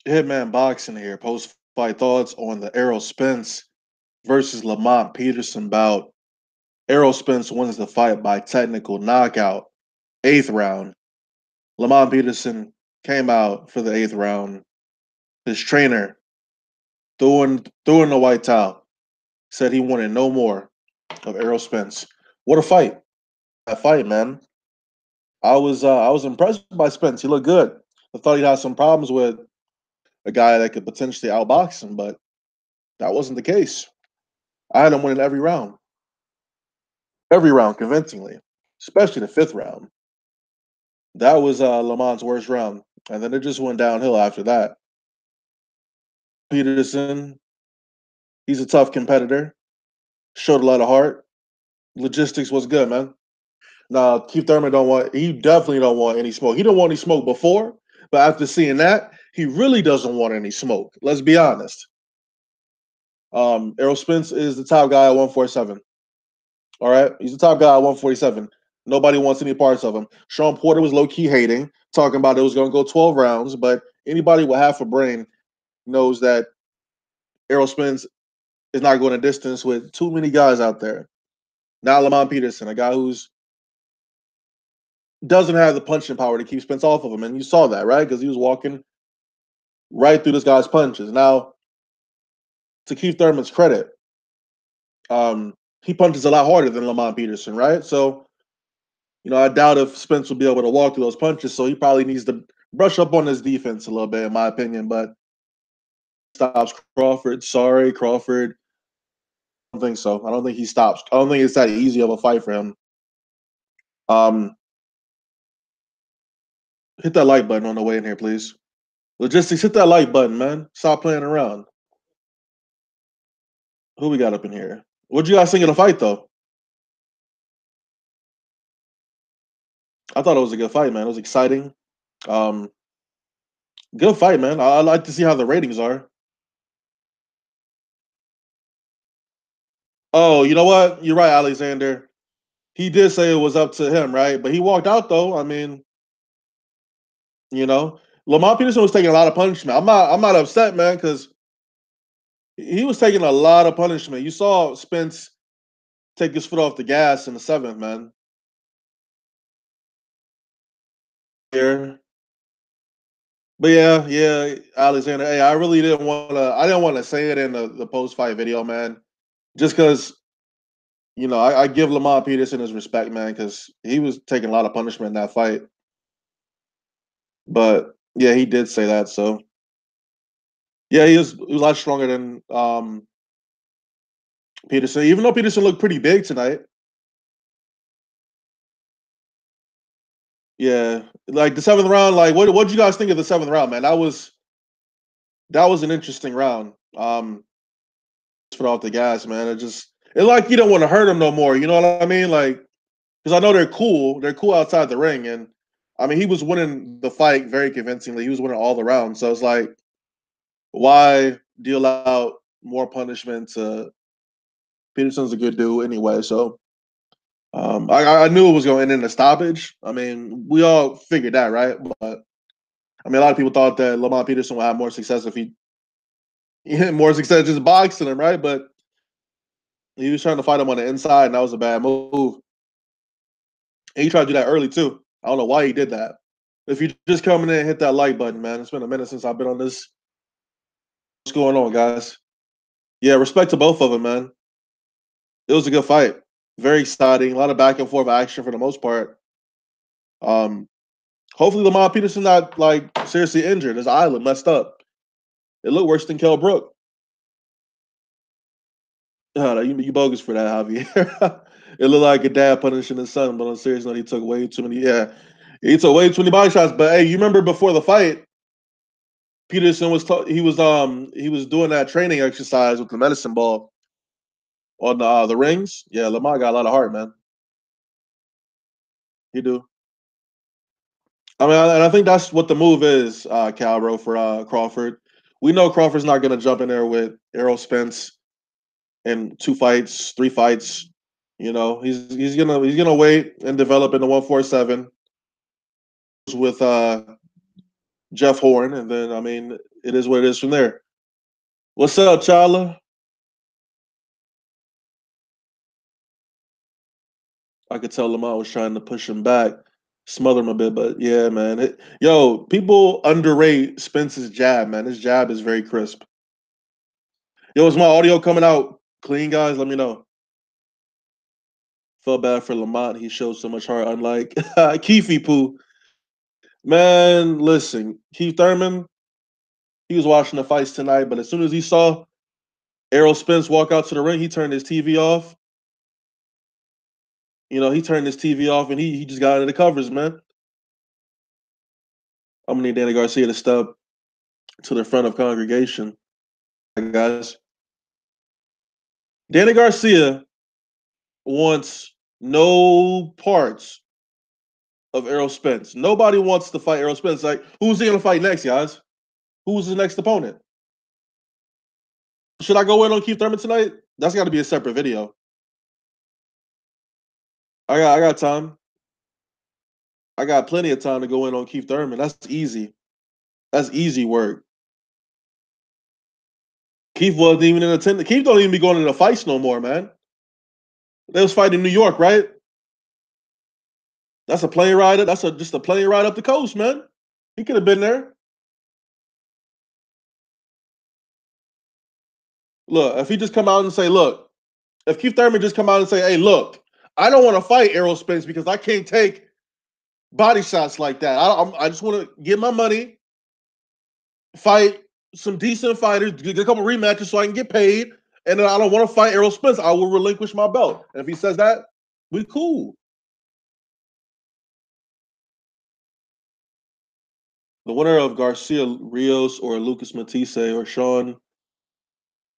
Hitman Boxing here. Post-fight thoughts on the Errol Spence versus Lamont Peterson bout. Errol Spence wins the fight by technical knockout, eighth round. Lamont Peterson came out for the eighth round. His trainer threw in the white towel. Said he wanted no more of Errol Spence. What a fight! That fight, man. I was impressed by Spence. He looked good. I thought he had some problems with a guy that could potentially outbox him, but that wasn't the case. I had him winning every round convincingly, especially the fifth round. That was Lamont's worst round, and then it just went downhill after that. Peterson, he's a tough competitor, showed a lot of heart. Logistics was good, man. Now Keith Thurman he definitely don't want any smoke. He didn't want any smoke before, but after seeing that, he really doesn't want any smoke. Let's be honest. Errol Spence is the top guy at 147. All right, he's the top guy at 147. Nobody wants any parts of him. Sean Porter was low key hating, talking about it was going to go 12 rounds, but anybody with half a brain knows that Errol Spence is not going a distance with too many guys out there. Now Lamont Peterson, a guy who's doesn't have the punching power to keep Spence off of him, and you saw that, right? Because he was walking right through this guy's punches. Now, to Keith Thurman's credit, he punches a lot harder than Lamont Peterson, right? So I doubt if Spence will be able to walk through those punches. So he probably needs to brush up on his defense a little bit, in my opinion. But stops Crawford. Sorry, Crawford. I don't think so. I don't think he stops. I don't think it's that easy of a fight for him. Um, hit that like button on the way in here, please. Logistics, hit that like button, man. Stop playing around. Who we got up in here? What'd you guys think of the fight, though? I thought it was a good fight, man. It was exciting. Um, Good fight, man. I like to see how the ratings are. Oh, you know what? You're right, Alexander. He did say it was up to him, right? But he walked out though. I mean, you know, Lamont Peterson was taking a lot of punishment. I'm not upset, man, because he was taking a lot of punishment. You saw Spence take his foot off the gas in the seventh, man. Here. But yeah, Alexander. Hey, I didn't want to say it in the post fight video, man. Just because I give Lamont Peterson his respect, man, because he was taking a lot of punishment in that fight. But yeah, he did say that. So yeah, he was a lot stronger than Peterson. Even though Peterson looked pretty big tonight. Yeah, like the seventh round. Like, what did you guys think of the seventh round, man? That was an interesting round. Just put off the gas, man. It like you don't want to hurt him no more. You know what I mean? Like, because I know they're cool. They're cool outside the ring, and I mean he was winning the fight very convincingly. He was winning all the rounds. So it's like, why deal out more punishment to Peterson's a good dude anyway? So I knew it was going to end in a stoppage. I mean, we all figured that, right? But I mean, a lot of people thought that Lamont Peterson would have more success if he had more success just boxing him, right? But he was trying to fight him on the inside, and that was a bad move. And he tried to do that early too. I don't know why he did that. If you just coming in, hit that like button, man. It's been a minute since I've been on this. What's going on, guys? Yeah, respect to both of them, man. It was a good fight. Very exciting. A lot of back and forth action for the most part. Um, Hopefully Lamont Peterson not like seriously injured. His eye looked messed up. It looked worse than Kell Brook. You bogus for that, Javier. It looked like a dad punishing his son, but on a serious note, he took way too many. Yeah, he took way too many body shots. But hey, you remember before the fight, Peterson he was doing that training exercise with the medicine ball on the rings. Yeah, Lamont got a lot of heart, man. He do. I mean, and I think that's what the move is, Calbro, for Crawford. We know Crawford's not going to jump in there with Errol Spence in 2 fights, 3 fights. He's gonna wait and develop in the 147 with Jeff Horn, and then I mean it is what it is from there. What's up, Chala? I could tell Lamont was trying to push him back, smother him a bit, but yeah, man. Yo, people underrate Spence's jab, man. His jab is very crisp. Yo, is my audio coming out clean, guys? Let me know. Felt bad for Lamont. He showed so much heart, unlike Keefy Poo. Man, listen, Keith Thurman, he was watching the fights tonight, but as soon as he saw Errol Spence walk out to the ring, he turned his TV off. He turned his TV off and he just got into the covers, man. I'm gonna need Danny Garcia to step to the front of congregation, guys. Danny Garcia wants no parts of Errol Spence. Nobody wants to fight Errol Spence. Like, who's he gonna fight next, guys? Who's his next opponent? Should I go in on Keith Thurman tonight? That's got to be a separate video. I got time. I got plenty of time to go in on Keith Thurman. That's easy. That's easy work. Keith wasn't even in attendance. Keith don't even be going to the fights no more, man. They was fighting in New York, right? That's a plane ride. That's just a plane ride up the coast, man. He could have been there. Look, if he just come out and say, look, if Keith Thurman just come out and say, hey, look, I don't want to fight Errol Spence because I can't take body shots like that. I just want to get my money, fight some decent fighters, get a couple rematches so I can get paid, and then I don't want to fight Errol Spence. I will relinquish my belt. And if he says that, we cool. The winner of Garcia Rios or Lucas Matisse or Sean.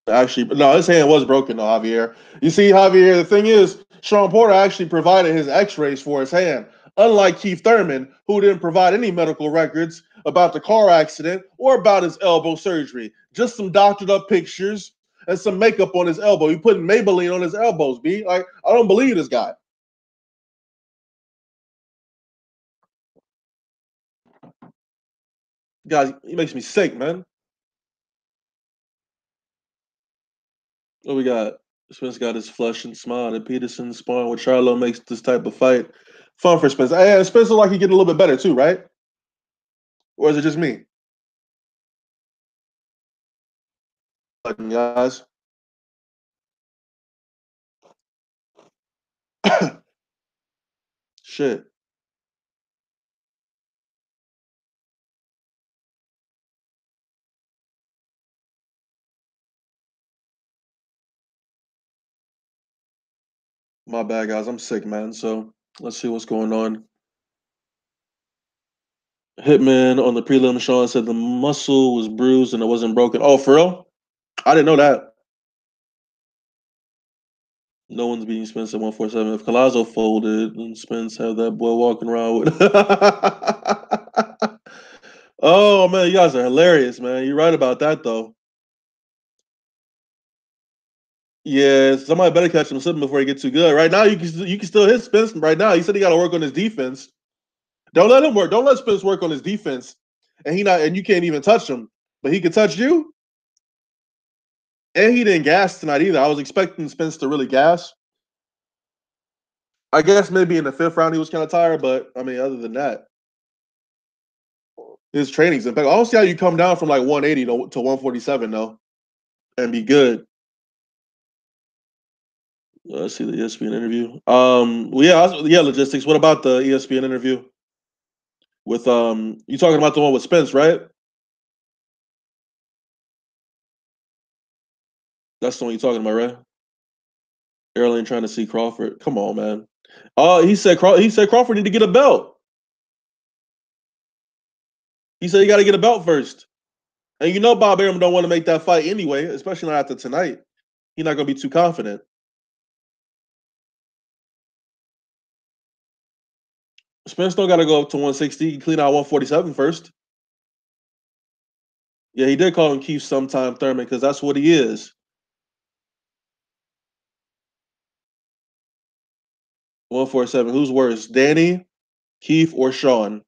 Actually, no, his hand was broken, though, Javier. You see, Javier, the thing is, Sean Porter actually provided his x-rays for his hand, unlike Keith Thurman, who didn't provide any medical records about the car accident or about his elbow surgery. Just some doctored up pictures and some makeup on his elbow. He put Maybelline on his elbows, B. Like, I don't believe this guy. Guys, he makes me sick, man. What we got? Spence got his flush and smile, and Peterson sparring with Charlo makes this type of fight fun for Spence. And Spence look like he getting a little bit better too, right? Or is it just me? Guys. Shit. My bad, guys. I'm sick, man. So let's see what's going on. Hitman on the prelim, Sean said the muscle was bruised and it wasn't broken. Oh, for real? I didn't know that. No one's beating Spence at 147. If Collazo folded, then Spence had that boy walking around with. Oh man, you guys are hilarious, man. You're right about that though. Yeah, somebody better catch him slipping before he gets too good. Right now, you can still hit Spence. Right now, he said he got to work on his defense. Don't let him work. Don't let Spence work on his defense, and you can't even touch him. But he can touch you, and he didn't gas tonight either. I was expecting Spence to really gas. I guess maybe in the fifth round he was kind of tired, but I mean, other than that, his training's in fact. I don't see how you come down from like 180 to 147 though, and be good. Let's see the ESPN interview. Well, yeah, logistics. What about the ESPN interview with you talking about the one with Spence, right? That's the one you're talking about, right? Errol ain't trying to see Crawford. Come on, man. Oh, he said Crawford need to get a belt. He said he got to get a belt first. And you know Bob Arum don't want to make that fight anyway, especially not after tonight. He's not gonna be too confident. Spence don't got to go up to 160. He clean out 147 first. Yeah, he did call him Keith sometime Thurman because that's what he is. 147. Who's worse, Danny, Keith, or Sean?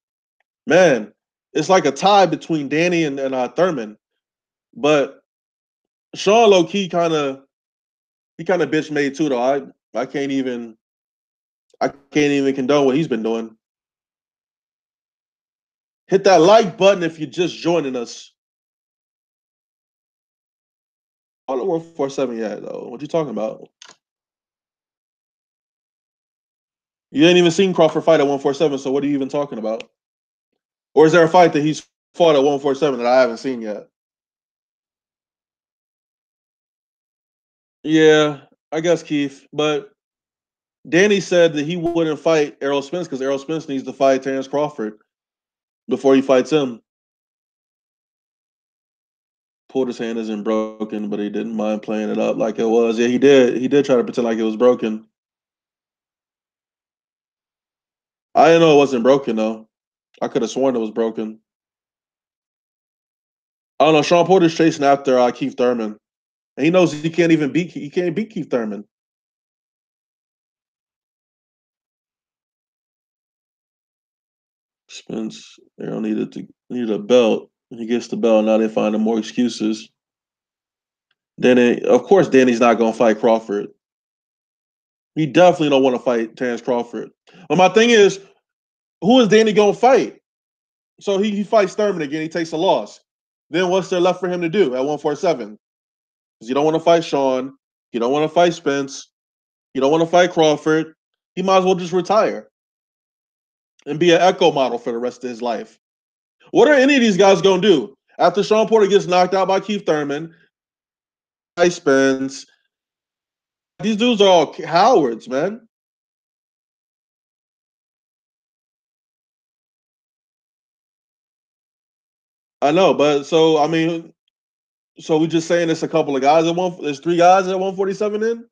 Man, it's like a tie between Danny and Thurman. But Sean low key kind of bitch made too though. I can't even condone what he's been doing. Hit that like button if you're just joining us. On the 147 yet though. What you talking about? You ain't even seen Crawford fight at 147, so what are you even talking about? Or is there a fight that he's fought at 147 that I haven't seen yet? Yeah, I guess Keith. But Danny said that he wouldn't fight Errol Spence because Errol Spence needs to fight Terrence Crawford before he fights him. Porter's hand isn't broken, but he didn't mind playing it up like it was. Yeah, he did. He did try to pretend like it was broken. I didn't know it wasn't broken though. I could have sworn it was broken. I don't know. Sean Porter's chasing after Keith Thurman, and he knows he can't even beat. He can't beat Keith Thurman. Spence, Errol needed a belt. He gets the belt. Now they find him more excuses. Then, of course, Danny's not going to fight Crawford. He definitely don't want to fight Terrence Crawford. But my thing is, who is Danny going to fight? So he fights Thurman again. He takes a loss. Then what's there left for him to do at 147? Because you don't want to fight Sean. You don't want to fight Spence. You don't want to fight Crawford. He might as well just retire and be an echo model for the rest of his life. What are any of these guys going to do? After Sean Porter gets knocked out by Keith Thurman, Spence, these dudes are all cowards, man. I know, but so I mean, so we just saying it's a couple of guys at one. There's three guys at 147 in.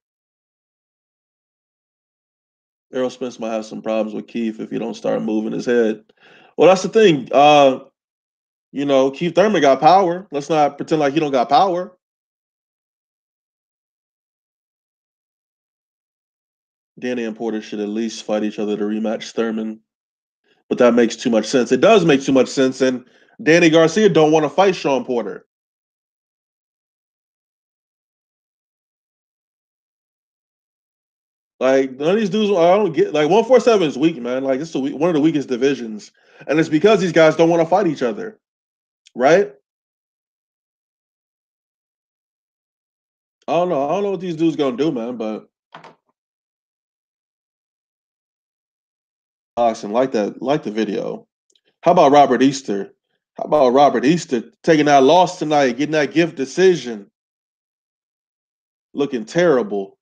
Errol Spence might have some problems with Keith if he don't start moving his head. Well, that's the thing. Keith Thurman got power. Let's not pretend like he don't got power. Danny and Porter should at least fight each other to rematch Thurman, but that makes too much sense. It does make too much sense, and Danny Garcia don't want to fight Sean Porter. Like none of these dudes, I don't get. Like 147 is weak, man. Like it's one of the weakest divisions, and it's because these guys don't want to fight each other, right? I don't know. I don't know what these dudes gonna do, man. But awesome, like the video. How about Robert Easter? How about Robert Easter taking that loss tonight, getting that gift decision, looking terrible.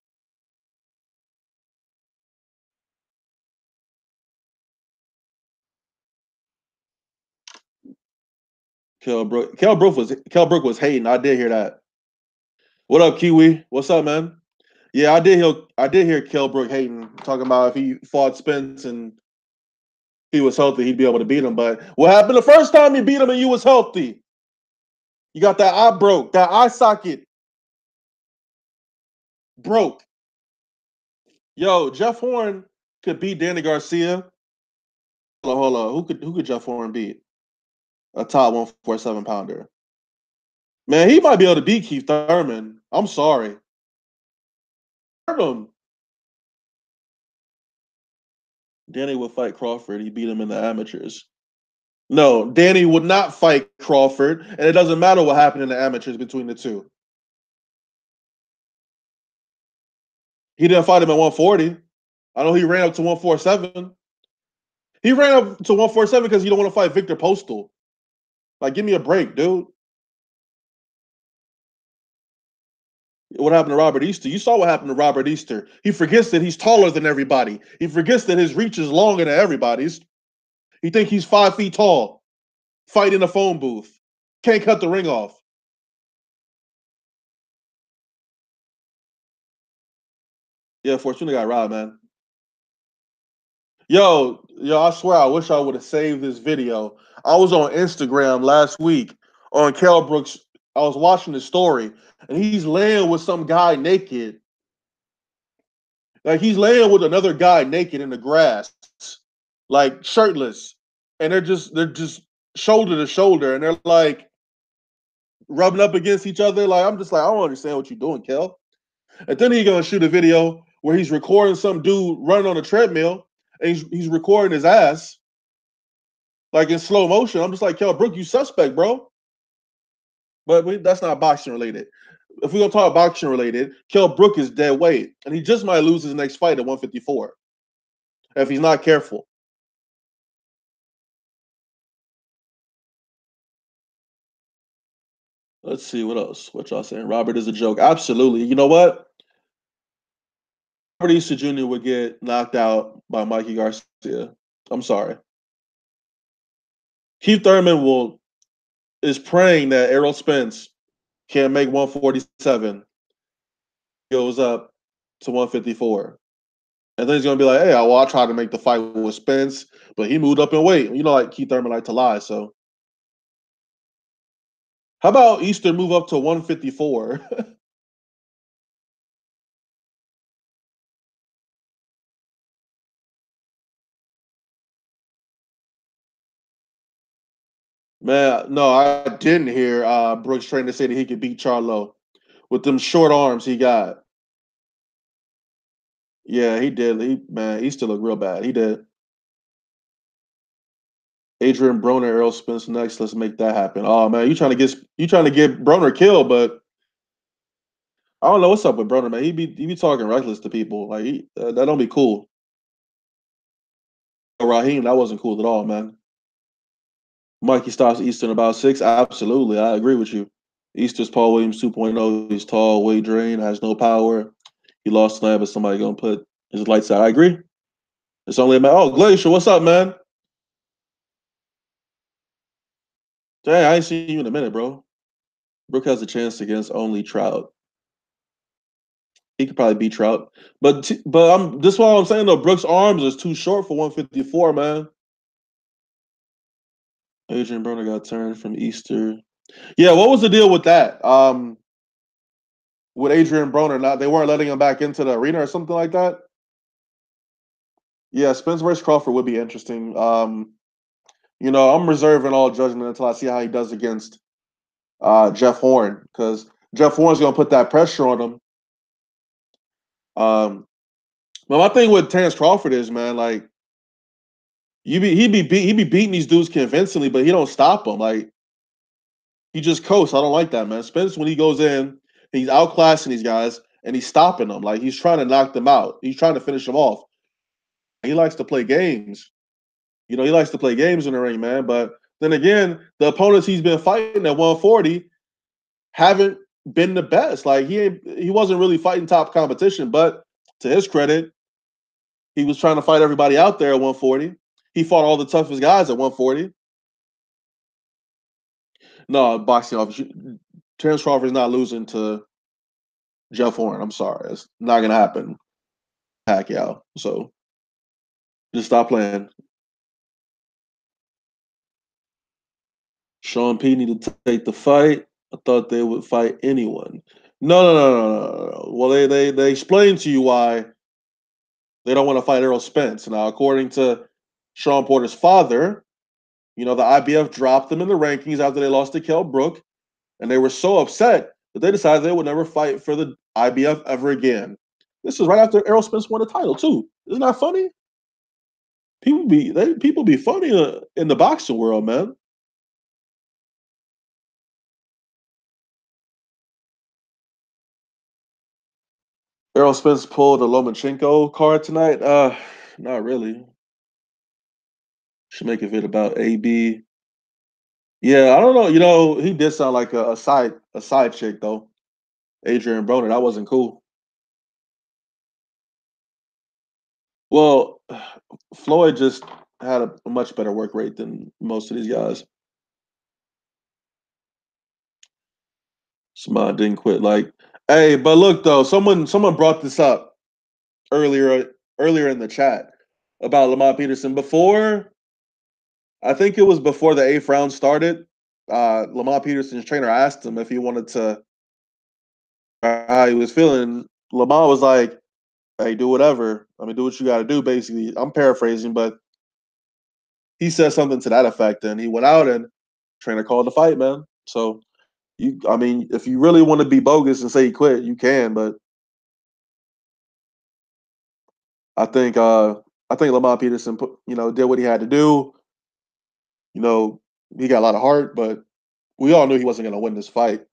Kell Brook was hating. I did hear that. What up, Kiwi? What's up, man? Yeah, I did hear Kell Brook hating, talking about if he fought Spence and he was healthy, he'd be able to beat him. But what happened the first time you beat him and you was healthy? You got that eye broke, that eye socket broke. Yo, Jeff Horn could beat Danny Garcia. Hold on. Who could Jeff Horn beat? A top 147 pounder. Man, he might be able to beat Keith Thurman. I'm sorry. Hurt him. Danny would fight Crawford. He beat him in the amateurs. No, Danny would not fight Crawford, and it doesn't matter what happened in the amateurs between the two. He didn't fight him at 140. I know he ran up to 147. He ran up to 147 because he don't want to fight Victor Postal. Like, give me a break, dude. What happened to Robert Easter? You saw what happened to Robert Easter. He forgets that he's taller than everybody. He forgets that his reach is longer than everybody's. He think he's 5 feet tall, fight in a phone booth. Can't cut the ring off. Yeah, Fortuna got robbed, man. Yo, I swear I wish I would have saved this video. I was on Instagram last week on Kell Brooks. I was watching the story, and he's laying with some guy naked. Like he's laying with another guy naked in the grass, like shirtless. And they're just shoulder to shoulder, and they're like, rubbing up against each other. Like I'm just like, I don't understand what you're doing, Kel. And then he's gonna shoot a video where he's recording some dude running on a treadmill, and he's recording his ass like in slow motion. I'm just like, Kel Brook, you suspect, bro. But that's not boxing related. If we're gonna talk boxing related, Kel Brook is dead weight, and he just might lose his next fight at 154 if he's not careful. Let's see what else. What y'all saying? Robert is a joke. Absolutely. You know what? Robert Easter Jr. would get knocked out by Mikey Garcia. I'm sorry. Keith Thurman is praying that Errol Spence can't make 147, goes up to 154. And then he's gonna be like, hey, well, I tried to make the fight with Spence, but he moved up in weight. You know, like Keith Thurman like to lie. So how about Easter move up to 154? Man, no, I didn't hear Brooks Trainer say that he could beat Charlo with them short arms he got. Yeah, he did. He still looked real bad. He did. Adrian Broner, Errol Spence next. Let's make that happen. Oh man, you trying to get Broner killed, but I don't know what's up with Broner, man. He be talking reckless to people. Like that don't be cool. Raheem, that wasn't cool at all, man. Mikey stops Eastern about 6. Absolutely, I agree with you. Easter's Paul Williams 2.0. He's tall, weight drain, has no power. He lost tonight, but somebody gonna put his lights out. I agree. It's only a matter. Oh, Glacier, what's up, man? Dang, I ain't seen you in a minute, bro. Brook has a chance against only Trout. He could probably beat Trout, but I'm this is what I'm saying though. Brook's arms is too short for 154, man. Adrian Broner got turned from Easter. Yeah, what was the deal with that? With Adrian Broner, not they weren't letting him back into the arena or something like that. Yeah, Spence versus Crawford would be interesting. I'm reserving all judgment until I see how he does against Jeff Horn because Jeff Horn's gonna put that pressure on him. Um, but my thing with Terrence Crawford is, man, like he be beating these dudes convincingly, but he don't stop them. Like he just coasts. I don't like that, man. Spence when he goes in, he's outclassing these guys and he's stopping them. Like he's trying to knock them out. He's trying to finish them off. He likes to play games. He likes to play games in the ring, man. But then again, the opponents he's been fighting at 140 haven't been the best. Like he wasn't really fighting top competition, but to his credit, he was trying to fight everybody out there at 140. He fought all the toughest guys at 140. No, boxing office. Terrence Crawford's not losing to Jeff Horn. I'm sorry. It's not gonna happen. Pacquiao. So just stop playing. Sean P needed to take the fight. I thought they would fight anyone. No. Well, they explained to you why they don't want to fight Errol Spence. Now, according to Sean Porter's father, the IBF dropped them in the rankings after they lost to Kell Brook, and they were so upset that they decided they would never fight for the IBF ever again. This is right after Errol Spence won the title too. Isn't that funny? People be funny in the boxing world, man. Errol Spence pulled a Lomachenko card tonight. Not really. Should make a vid about AB. Yeah, I don't know. He did sound like a side chick though. Adrian Broner. That wasn't cool. Well, Floyd just had a much better work rate than most of these guys. Smart didn't quit. Like, hey, but look though, someone brought this up earlier in the chat about Lamont Peterson before. I think it was before the eighth round started. Lamont Peterson's trainer asked him if he wanted to how he was feeling. Lamont was like, "Hey, do whatever. I mean, do what you got to do." Basically, I'm paraphrasing, but he said something to that effect, and he went out and trainer called the fight, man. So I mean, if you really want to be bogus and say he quit, you can. But I think Lamont Peterson did what he had to do. You know, he got a lot of heart, but we all knew he wasn't going to win this fight.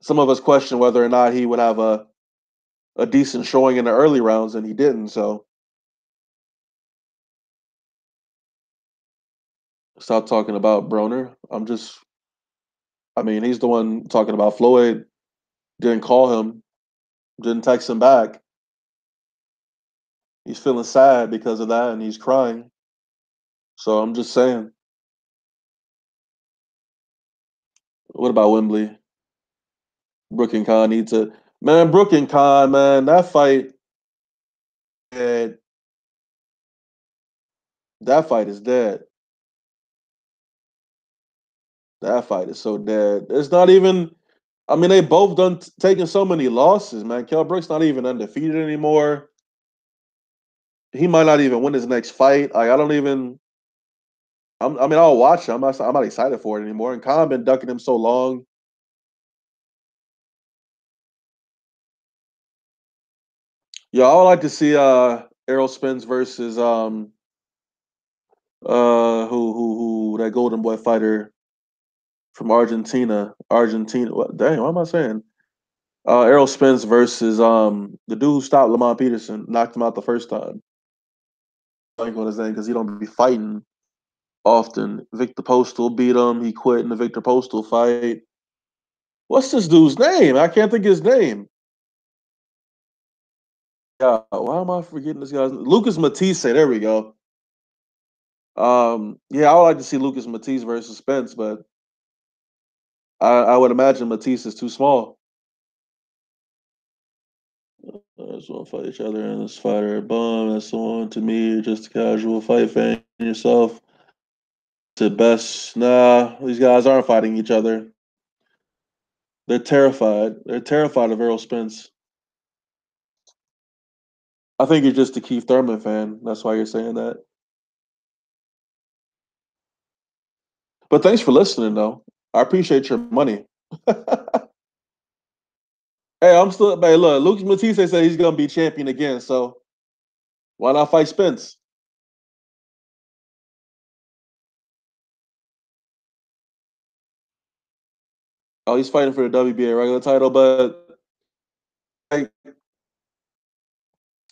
Some of us question whether or not he would have a decent showing in the early rounds, and he didn't. So stop talking about Broner. I mean, he's the one talking about Floyd. Didn't call him, didn't text him back. He's feeling sad because of that, and he's crying. So I'm just saying. What about Wembley? Brook and Khan need to. Man, Brook and Khan, man, that fight, dead. That fight is dead. That fight is so dead. It's not even. I mean, they both done taking so many losses, man. Kell Brook's not even undefeated anymore. He might not even win his next fight. Like, I don't even. I mean, I'll watch it. I'm not excited for it anymore. And Khan been ducking him so long. Yeah, I would like to see Errol Spence versus who that Golden Boy fighter from Argentina. Argentina. What, dang, what am I saying? Errol Spence versus the dude who stopped Lamont Peterson, knocked him out the first time. I think on his name because he don't be fighting often. Victor Postal beat him. He quit in the Victor Postal fight. What's this dude's name? I can't think of his name. Yeah, why am I forgetting this guy's Lucas Matisse? There we go. Yeah, I would like to see Lucas Matisse versus Spence, but I would imagine Matisse is too small. Just want to fight each other in this fighter. Bum, that's the one to me. Just a casual fight fan yourself. To best, nah, these guys aren't fighting each other. They're terrified. They're terrified of Errol Spence. I think you're just a Keith Thurman fan. That's why you're saying that. But thanks for listening, though. I appreciate your money. Hey, I'm still. Hey, look, Lucas Matisse said he's gonna be champion again. So why not fight Spence? Oh, he's fighting for the WBA regular title, but like,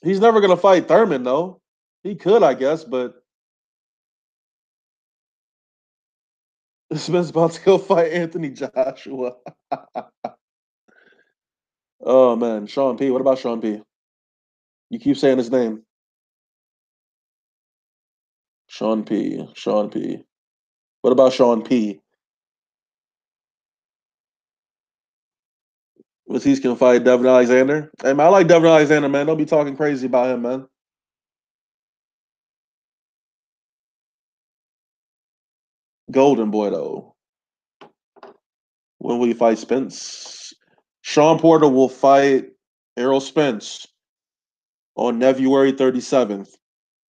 he's never gonna fight Thurman, though. He could, I guess, but Spence about to go fight Anthony Joshua. Oh man, Sean P. What about Sean P? You keep saying his name. Sean P. Sean P. What about Sean P? Was he's gonna fight Devin Alexander? Hey man, I like Devin Alexander, man. Don't be talking crazy about him, man. Golden boy though. When will he fight Spence? Sean Porter will fight Errol Spence on February 37th.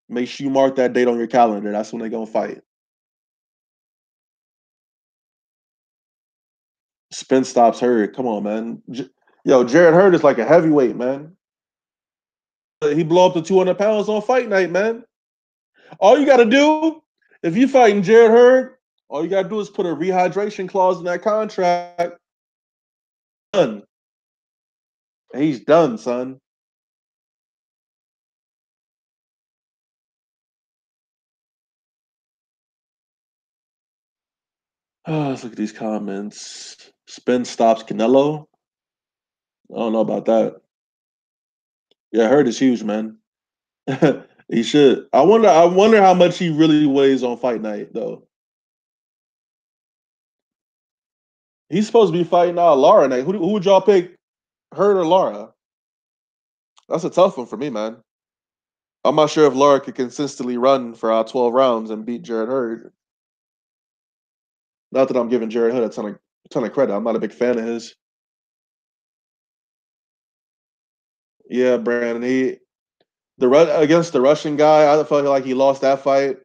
Make sure you mark that date on your calendar. That's when they're gonna fight. Spence stops Hurd. Come on, man. Yo, Jared Hurd is like a heavyweight, man. He blow up to 200 pounds on fight night, man. All you got to do, if you fighting Jared Hurd, all you got to do is put a rehydration clause in that contract. Done. He's done, son. Let's look at these comments. Spence stops Canelo. I don't know about that. Yeah, Hurd is huge, man. He should. I wonder how much he really weighs on fight night, though. He's supposed to be fighting Lara night. Who would y'all pick, Hurd or Lara? That's a tough one for me, man. I'm not sure if Lara could consistently run for 12 rounds and beat Jared Hurd. Not that I'm giving Jared Hood a ton of credit. I'm not a big fan of his. Yeah, Brandon. Against the Russian guy, I felt like he lost that fight,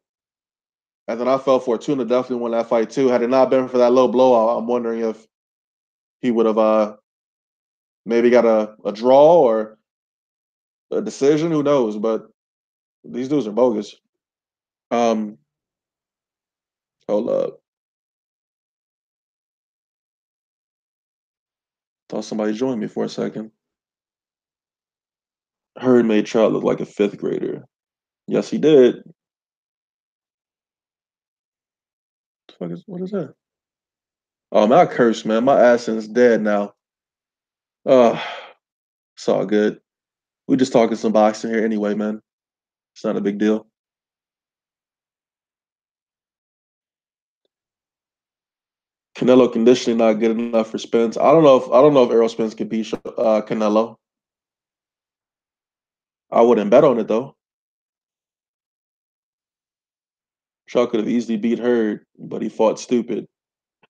and then I felt Fortuna definitely won that fight too. Had it not been for that low blowout, I'm wondering if he would have maybe got a draw or a decision. Who knows? But these dudes are bogus. Um, hold up. Thought somebody joined me for a second. Heard made Trout look like a fifth grader. Yes, he did. What is that? Oh man, I cursed, man. My accent's dead now. Uh, it's all good. We just talking some boxing here anyway, man. It's not a big deal. Canelo conditioning not good enough for Spence. I don't know if Errol Spence can beat Canelo. I wouldn't bet on it though. Trout could have easily beat Hurd, but he fought stupid.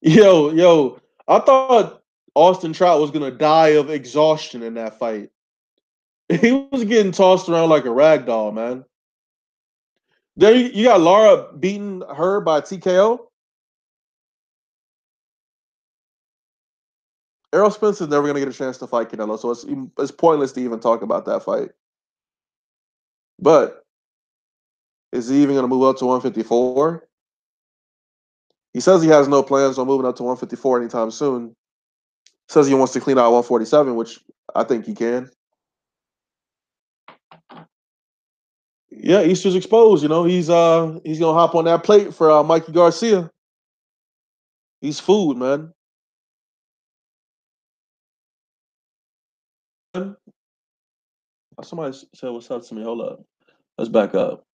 Yo, I thought Austin Trout was gonna die of exhaustion in that fight. He was getting tossed around like a rag doll, man. There you got Lara beating her by TKO. Errol Spence is never gonna get a chance to fight Canelo, so it's pointless to even talk about that fight. But is he even gonna move up to 154? He says he has no plans on moving up to 154 anytime soon. Says he wants to clean out 147, which I think he can. Yeah, Easter's exposed. He's gonna hop on that plate for Mikey Garcia. He's food, man. Somebody said what's up to me. Hold up. Let's back up.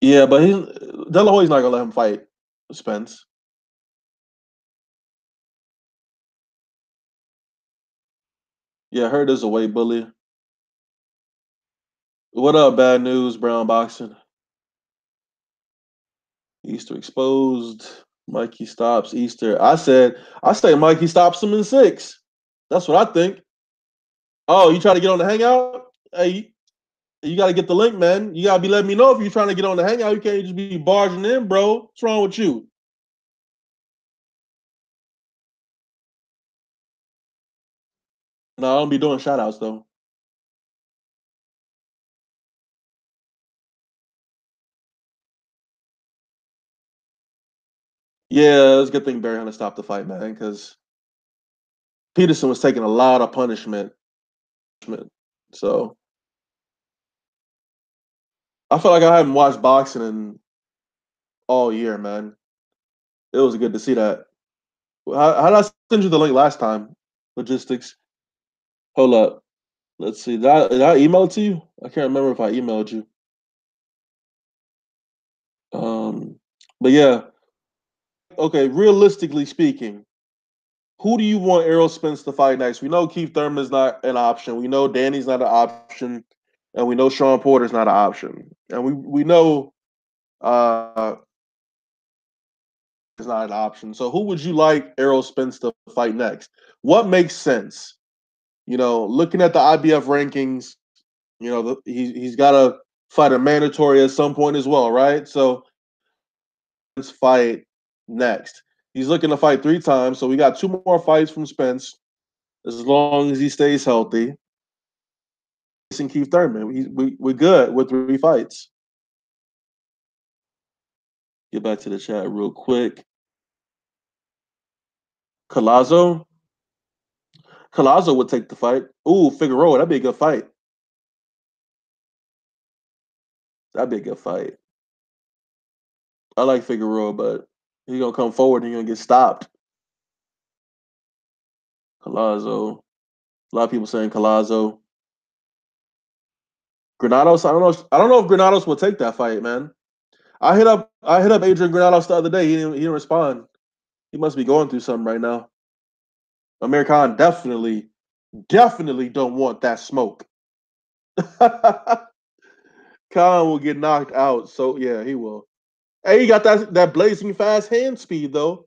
Yeah, but De La Hoya's not gonna let him fight Spence. Yeah, Hurt is a weight bully. What up, bad news, Brown Boxing? Easter exposed. Mikey stops Easter. I say Mikey stops him in 6. That's what I think. Oh, you try to get on the hangout? Hey, you got to get the link, man. You got to be letting me know if you're trying to get on the hangout. You can't just be barging in, bro. What's wrong with you? No, I don't be doing shout outs, though. Yeah, it's a good thing Barry Hunter stopped the fight, man, because Peterson was taking a lot of punishment. So I feel like I haven't watched boxing in all year, man. It was good to see that. How did I send you the link last time? Logistics. Hold up. Let's see. Did I email it to you? I can't remember if I emailed you. Um, but yeah. Okay, realistically speaking, who do you want Errol Spence to fight next? We know Keith Thurman is not an option. We know Danny's not an option, and we know Sean Porter's not an option. And we know is not an option. So who would you like Errol Spence to fight next? What makes sense? Looking at the IBF rankings, he's got to fight a mandatory at some point as well, right? So let's fight next. He's looking to fight 3 times, so we got 2 more fights from Spence as long as he stays healthy. And Keith Thurman, we're good with 3 fights. Get back to the chat real quick. Colazo, Colazo would take the fight. Ooh, Figueroa, that'd be a good fight. That'd be a good fight. I like Figueroa, but he's gonna come forward and he's gonna get stopped. Colazo. A lot of people saying Colazo. Granados. I don't know if Granados will take that fight, man. I hit up Adrian Granados the other day. He didn't respond. He must be going through something right now. Amir Khan definitely don't want that smoke. Khan will get knocked out. So yeah, he will. Hey, he got that blazing fast hand speed though.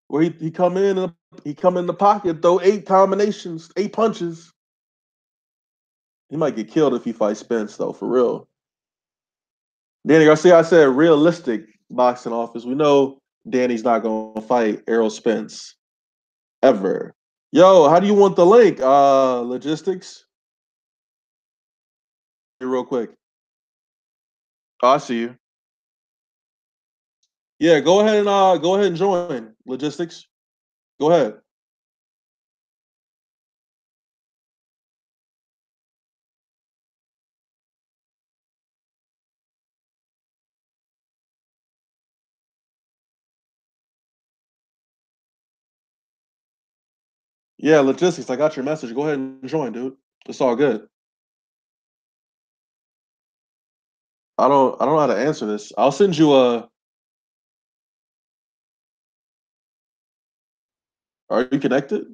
Where he come in and he come in the pocket, throw 8 combinations, 8 punches. He might get killed if he fights Spence though, for real. Danny Garcia, I said realistic boxing office. We know Danny's not gonna fight Errol Spence ever. Yo, how do you want the link? Logistics. Real quick. Oh, I see you. Yeah, go ahead and join logistics. Go ahead. Yeah, logistics. I got your message. Go ahead and join, dude. It's all good. I don't know how to answer this. I'll send you a. Are you connected?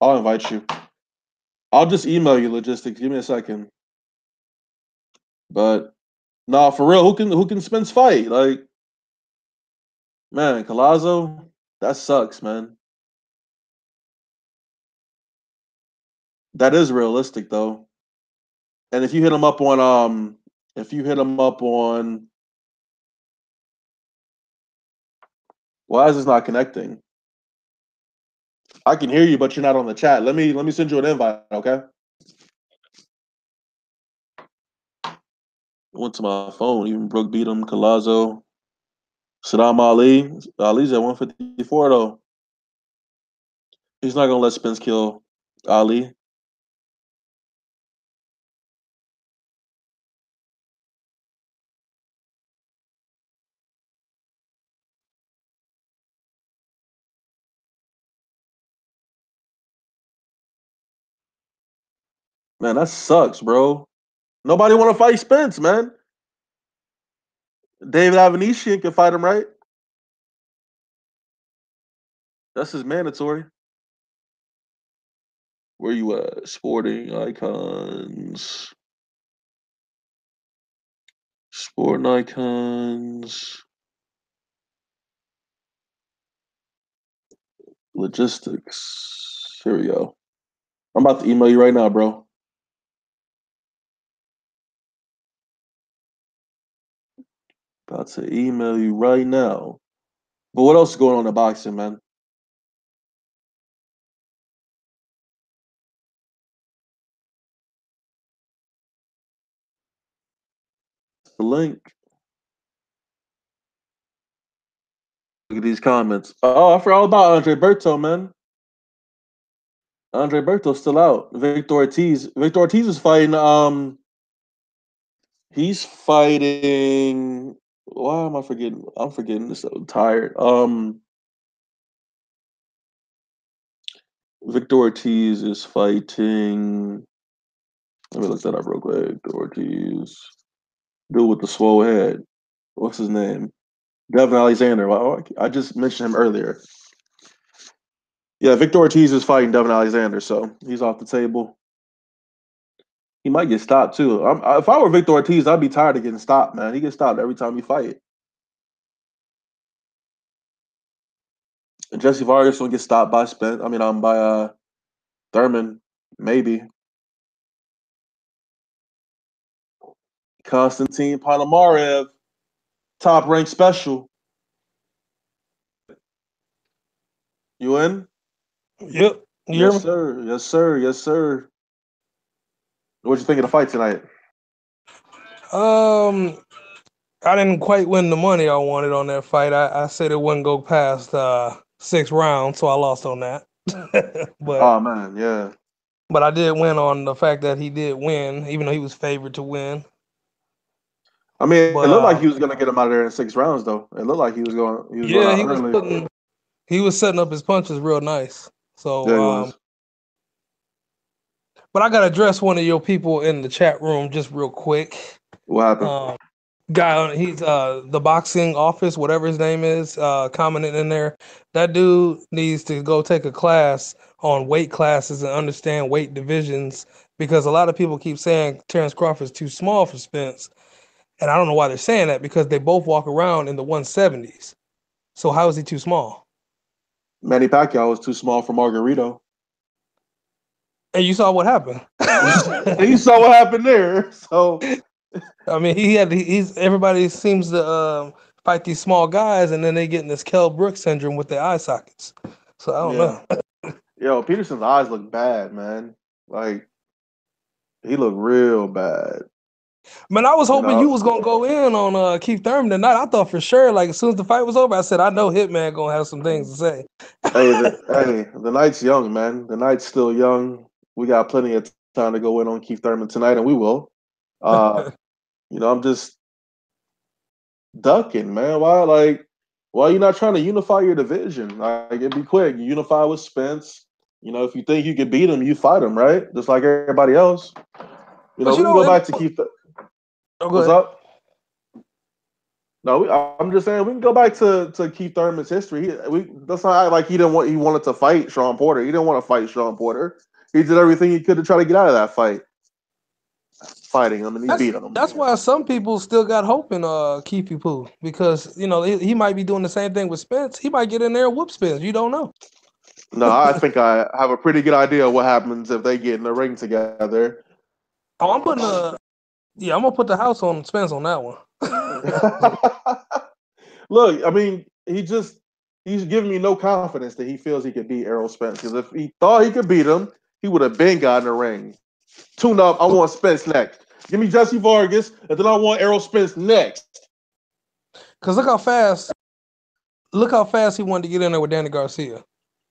I'll invite you. I'll just email you logistics. Give me a second. But nah, for real, who can Spence fight? Like, man, Collazo, that sucks, man. That is realistic though. And if you hit him up on if you hit him up on why is this not connecting? I can hear you, but you're not on the chat. Let me send you an invite, okay? Went to my phone. Even Brooke beat him. Collazo, Saddam Ali. Ali's at 154 though. He's not gonna let Spence kill Ali. Man, that sucks, bro. Nobody want to fight Spence, man. David Avanesyan can fight him, right? That's his mandatory. Where you at? Sporting icons. Sporting icons. Logistics. Here we go. I'm about to email you right now, bro. About to email you right now. But what else is going on in boxing, man? The link. Look at these comments. Oh, I forgot all about Andre Berto, man. Andre Berto's still out. Victor Ortiz. Victor Ortiz is fighting. He's fighting. Why am I forgetting? I'm forgetting this. I'm tired. Victor Ortiz is fighting. Let me look that up real quick. Victor Ortiz. Dude with the swole head. What's his name? Devin Alexander. Well, I just mentioned him earlier. Yeah, Victor Ortiz is fighting Devin Alexander, so he's off the table. He might get stopped too. If I were Victor Ortiz, I'd be tired of getting stopped, man. He gets stopped every time he fight. And Jesse Vargas will get stopped by Spence. I mean, by Thurman, maybe. Konstantin Ponomarev, top ranked special. You in? Yep. You hear Yes, me? sir. Yes, sir. Yes, sir. What'd you think of the fight tonight? Um, I didn't quite win the money I wanted on that fight. I said it wouldn't go past 6 rounds, so I lost on that. but Oh man, yeah. but I did win on the fact that he did win, even though he was favored to win. I mean, it But looked like he was gonna get him out of there in 6 rounds, though. It looked like he was going yeah, out early. he was setting up his punches real nice. So Yeah, he was. but I gotta address one of your people in the chat room just real quick. What happened? Um, he's the boxing office, whatever his name is, commented in there. That dude needs to go take a class on weight classes and understand weight divisions because a lot of people keep saying Terrence Crawford's too small for Spence, and I don't know why they're saying that because they both walk around in the 170s. So how is he too small? Manny Pacquiao was too small for Margarito. And you saw what happened. You saw what happened there. So I mean, he's everybody seems to fight these small guys, and then they get in this Kell Brooks syndrome with their eye sockets. So I don't Yeah. know. Yo, Peterson's eyes look bad, man. Like he looked real bad. Man, I was You hoping you know. was gonna go in on Keith Thurman tonight. I thought for sure, like as soon as the fight was over, I said I know Hitman gonna have some things to say. The night's young, man. The night's still young. We got plenty of time to go in on Keith Thurman tonight, and we will. Uh, I'm just ducking, man. Why you not trying to unify your division? Like it'd be quick. You unify with Spence. If you think you could beat him, you fight him, right? Just like everybody else. But We you can know, go back to Keith. oh, go What's ahead. up? No, I'm just saying we can go back to Keith Thurman's history. That's not like he wanted to fight Sean Porter. He didn't want to fight Sean Porter. He did everything he could to try to get out of that fight, fighting him, and he beat him. That's why some people still got hope in Keith Poo because he might be doing the same thing with Spence. He might get in there and whoop Spence. You don't know. No, I think I have a pretty good idea of what happens if they get in the ring together. Oh, I'm gonna put the house on Spence on that one. Look, I mean, he's giving me no confidence that he feels he could beat Errol Spence. Because if he thought he could beat him, he would have been got in the ring. Tune up. I want Spence next. Give me Jesse Vargas, and then I want Errol Spence next. Because look how fast he wanted to get in there with Danny Garcia.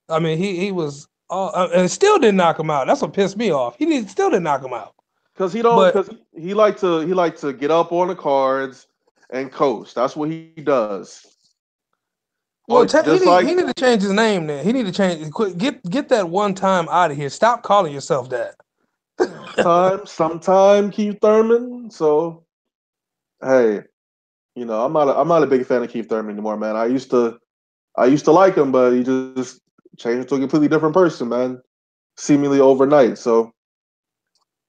I mean, he was and still didn't knock him out. That's what pissed me off. Still didn't knock him out. But Because he like to get up on the cards and coast. That's what he does. well, Just he like need to change his name. Then he need to change. Get that one time out of here. Stop calling yourself that. sometime Keith Thurman. So hey, I'm not a big fan of Keith Thurman anymore, man. I used to like him, but he just changed into a completely different person, man. Seemingly overnight. So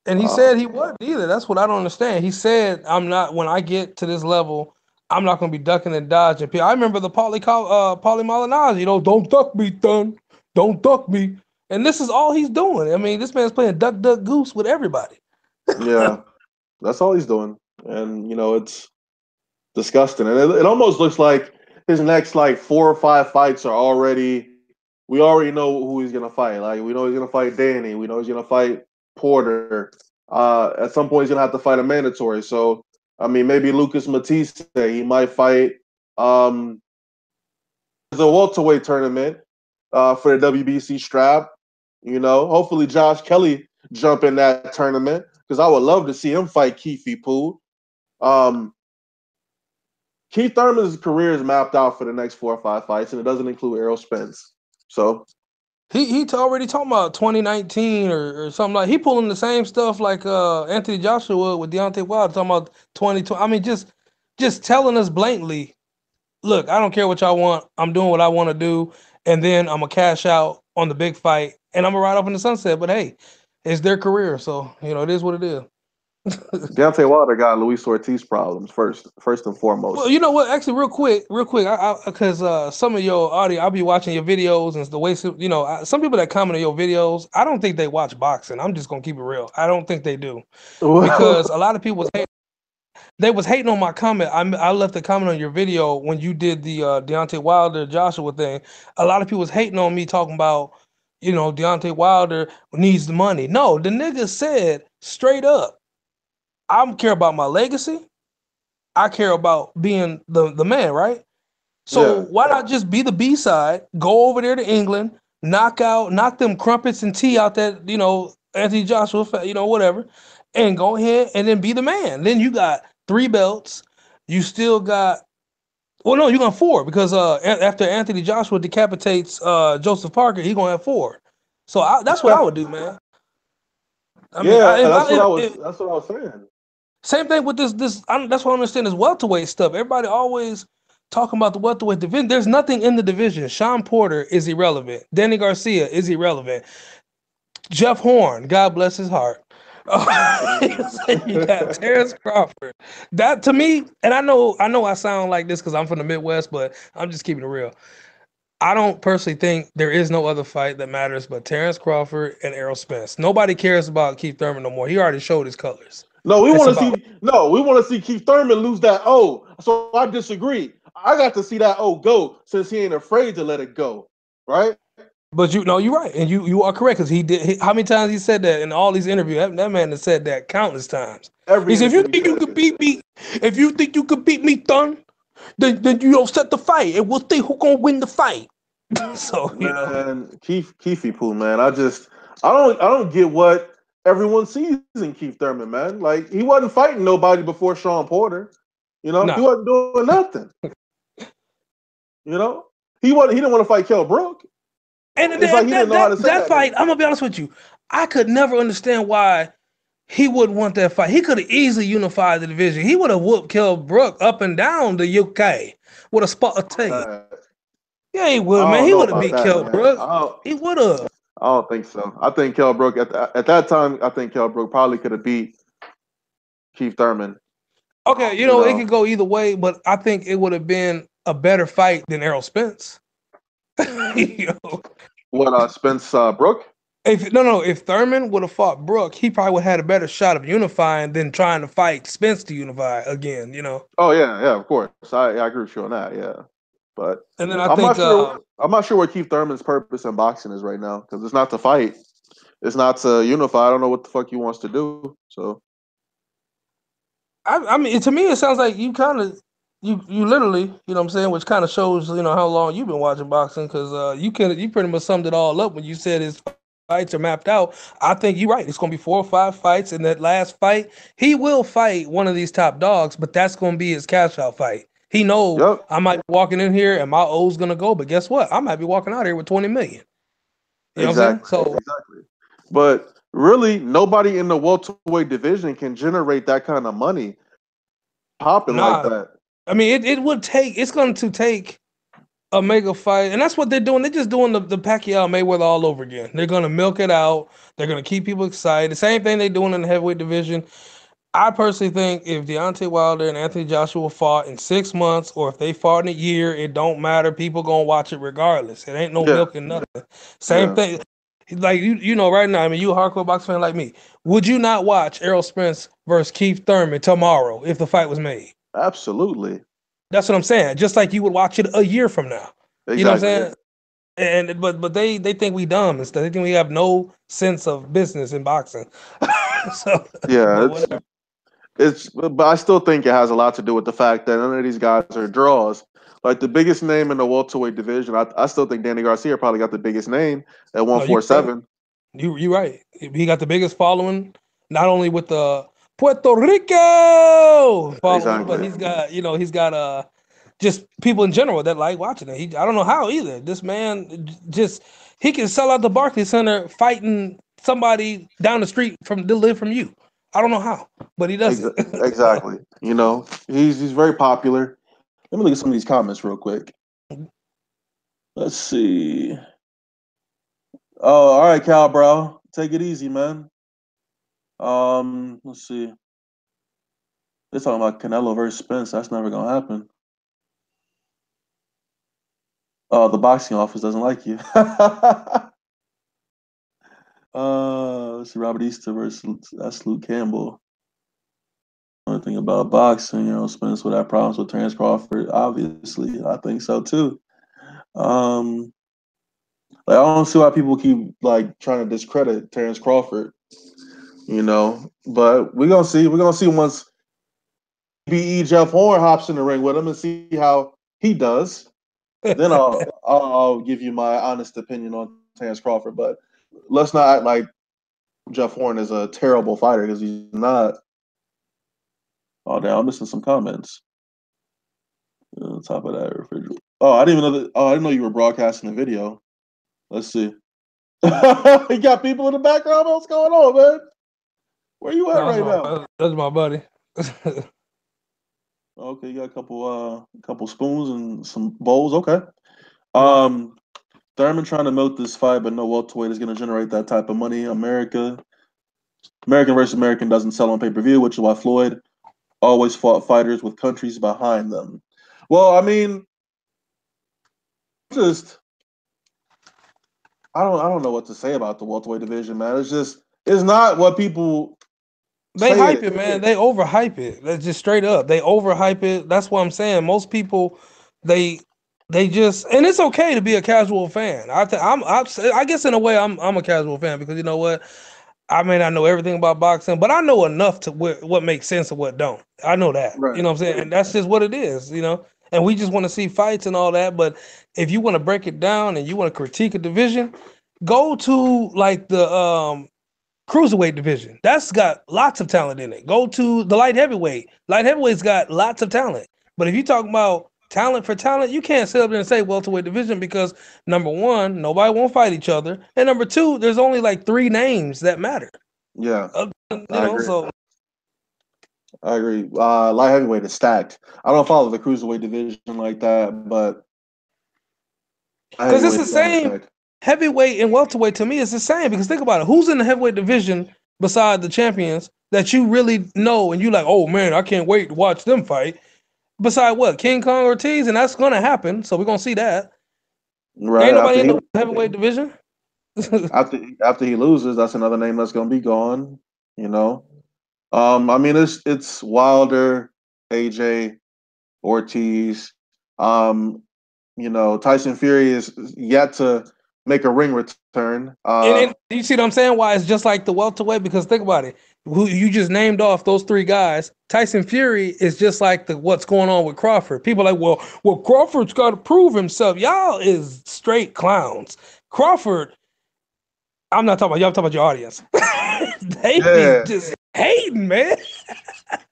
And he said he wasn't either. That's what I don't understand. He said, "I'm not. When I get to this level, I'm not going to be ducking and dodging." I remember the Paulie Malignaggi. Don't duck me, son. Don't duck me. And this is all he's doing. I mean, this man's playing duck, duck, goose with everybody. yeah, that's all he's doing, and it's disgusting. And it almost looks like his next like 4 or 5 fights are already. We already know who he's gonna fight. Like we know he's gonna fight Danny. We know he's gonna fight Porter. At some point, he's gonna have to fight a mandatory. So I mean, maybe Lucas Matisse. He might fight. The welterweight tournament for the WBC strap. Hopefully Josh Kelly jump in that tournament because I would love to see him fight Keefe Poo. Keith Thurman's career is mapped out for the next 4 or 5 fights, and it doesn't include Errol Spence. So He already talking about 2019 or something like he pulling the same stuff like Anthony Joshua with Deontay Wilder talking about 2020. I mean, just telling us blatantly, look, I don't care what y'all want. I'm doing what I want to do, and then I'm gonna cash out on the big fight, and I'm gonna ride off in the sunset. But hey, it's their career, so it is what it is. Deontay Wilder got Luis Ortiz problems first and Well, foremost. you know what? Actually, real quick, because some of your audio, I'll be watching your videos and the way some people that comment on your videos, I don't think they watch boxing. I'm just gonna keep it real. I don't think they do because a lot of people they was hating on my comment. I left a comment on your video when you did the Deontay Wilder Joshua thing. A lot of people was hating on me talking about Deontay Wilder needs the money. No, the nigga said straight up, I don't care about my legacy. I care about being the man, right? So Yeah, why not just be the B side? Go over there to England, knock them crumpets and tea out that Anthony Joshua, whatever, and go ahead and then be the man. Then you got 3 belts. You still got no, you got 4 because after Anthony Joshua decapitates Joseph Parker, he gonna have 4. So that's what I would do, man. I mean, yeah. That's what I was saying. same thing with this. That's what I understand is welterweight stuff. Everybody always talking about the welterweight division. There's nothing in the division. Sean Porter is irrelevant. Danny Garcia is irrelevant. Jeff Horn, God bless his heart. You got Terrence Crawford. That to me, and I know I sound like this because I'm from the Midwest, but I'm just keeping it real. I don't personally think there is no other fight that matters but Terrence Crawford and Errol Spence. Nobody cares about Keith Thurman no more. He already showed his colors. No, we It's want to about. see. No, we want to see Keith Thurman lose that O. So I disagree. I got to see that O go since he ain't afraid to let it go. Right? But you're right, and you are correct because he did. How many times he said that in all these interviews? That man has said that countless times. Every He said, "If you interview he think you said could it. beat me, if you think you could beat me, Thun, then you don't set the fight, and we'll see who gonna win the fight." So Man, Keefy poo, man. I don't get what everyone sees in Keith Thurman, man. Like he wasn't fighting nobody before Sean Porter. He no, wasn't doing nothing. He didn't want to fight Kell Brook. and It's like he didn't know how to say that that fight, name. I'm gonna be honest with you, I could never understand why he wouldn't want that fight. He could have easily unified the division. He would have whooped Kell Brook up and down the UK with a spot of tea. Yeah, he would, I man. don't He know would have about beat that, Kell man. Brook. He would have. I don't think so. I think Kell Brook at that time. I think Kell Brook probably could have beat Keith Thurman. Okay, You it know could go either way, but I think it would have been a better fight than Errol Spence. You know? what? Spence Brook. If Thurman would have fought Brook, he probably would have had a better shot of unifying than trying to fight Spence to unify again. Oh yeah, of course. I agree with you on that. Yeah, but And then I I'm think not sure. I'm not sure what Keith Thurman's purpose in boxing is right now because it's not to fight. It's not to unify. I don't know what the fuck he wants to do. So I mean, to me, it sounds like you kind of, you literally, what I'm saying, which kind of shows, how long you've been watching boxing, because you pretty much summed it all up when you said his fights are mapped out. I think you're right. It's going to be 4 or 5 fights. In that last fight, he will fight one of these top dogs, but that's going to be his cash out fight. He know yep, I might be walking in here and my O's going to go, but guess what? I might be walking out here with 20 million. You know what I'm saying? exactly, So exactly. But really, nobody in the welterweight division can generate that kind of money popping like nah, that. I mean, it's going to take a mega fight, and that's what they're doing. They're just doing the Pacquiao Mayweather all over again. They're gonna milk it out. They're gonna keep people excited. The same thing they're doing in the heavyweight division. I personally think if Deontay Wilder and Anthony Joshua fought in 6 months, or if they fought in a year, it don't matter. People gonna watch it regardless. It ain't no Yeah, milking nothing. Same yeah, thing. Like right now. I mean, you a hardcore box fan like me. Would you not watch Errol Spence versus Keith Thurman tomorrow if the fight was made? absolutely, That's what I'm saying. Just like you would watch it a year from now. You know what I'm exactly. saying? And but they think we dumb and stuff. They think we have no sense of business in boxing. So, Yeah, but it's whatever. it's. But I still think it has a lot to do with the fact that none of these guys are draws. Like the biggest name in the welterweight division, I still think Danny Garcia probably got the biggest name at No, you right. 147. You right. He got the biggest following, not only with the Puerto Rico following, but Exactly. he's got just people in general that like watching it. I don't know how either. This man just he can sell out the Barclays Center fighting somebody down the street from to live from you. I don't know how, but he does it. So, Exactly. He's very popular. Let me look at some of these comments real quick. Let's see. Oh, all right, Cal, bro. Take it easy, man. Let's see. They're talking about Canelo versus Spence. That's never gonna happen. Oh, the boxing office doesn't like you. Let's see. Robert Easter versus that's Luke Campbell. Only thing about boxing, Spence would have problems with Terrence Crawford. Obviously, I think so too. Um, like I don't see why people keep like trying to discredit Terrence Crawford. But we're gonna see. We're gonna see once BE Jeff Horn hops in the ring with him and see how he does. Then I'll give you my honest opinion on Terrence Crawford. But let's not act like Jeff Horn is a terrible fighter because he's not. Oh damn, I'm missing some comments. On top of that refrigerator. Oh, I didn't even know that. Oh, I didn't know you were broadcasting the video. Let's see. You got people in the background. What's going on, man? Where you at right now? That's my buddy. Okay, you got a couple spoons and some bowls. Okay. Right. Thurman trying to milk this fight, but no welterweight is going to generate that type of money. American versus American doesn't sell on pay-per-view, which is why Floyd always fought fighters with countries behind them. Well, I mean, just I don't know what to say about the welterweight division, man. It's not what people They Say hype it. it, man. They overhype it. That's just straight up. They overhype it. That's what I'm saying. Most people, they they just, and it's okay to be a casual fan. I guess in a way I'm a casual fan because you know what? I may not know everything about boxing, but I know enough to what makes sense and what don't. I know that. You Right. know what I'm saying? And that's just what it is, you know? And we just want to see fights and all that. But if you want to break it down and you want to critique a division, go to like the cruiserweight division. That's got lots of talent in it. Go to the light heavyweight. Light heavyweight's got lots of talent. But if you talk about talent for talent, you can't sit up there and say welterweight division because number one, nobody won't fight each other, and number two, there's only like three names that matter. Yeah, You I know, agree. so I agree. Light heavyweight is stacked. I don't follow the cruiserweight division like that, but light because it's heavyweight the is definitely same stacked. heavyweight and welterweight to me. It's the same because think about it. Who's in the heavyweight division beside the champions that you really know and you like? Oh man, I can't wait to watch them fight. Beside what? King Kong Ortiz, and that's gonna happen. So we're gonna see that. There Right ain't nobody after in he the heavyweight division. after he loses, that's another name that's gonna be gone. You know. I mean it's Wilder, AJ, Ortiz. Um, Tyson Fury is yet to make a ring return. And you see what I'm saying? Why it's just like the welterweight? Because think about it. Who you just named off those three guys. Tyson Fury is just like the what's going on with Crawford. People are like, well, Crawford's got to prove himself. Y'all is straight clowns. Crawford, I'm not talking about y'all. I'm talking about your audience. They be Yeah, just hating, man.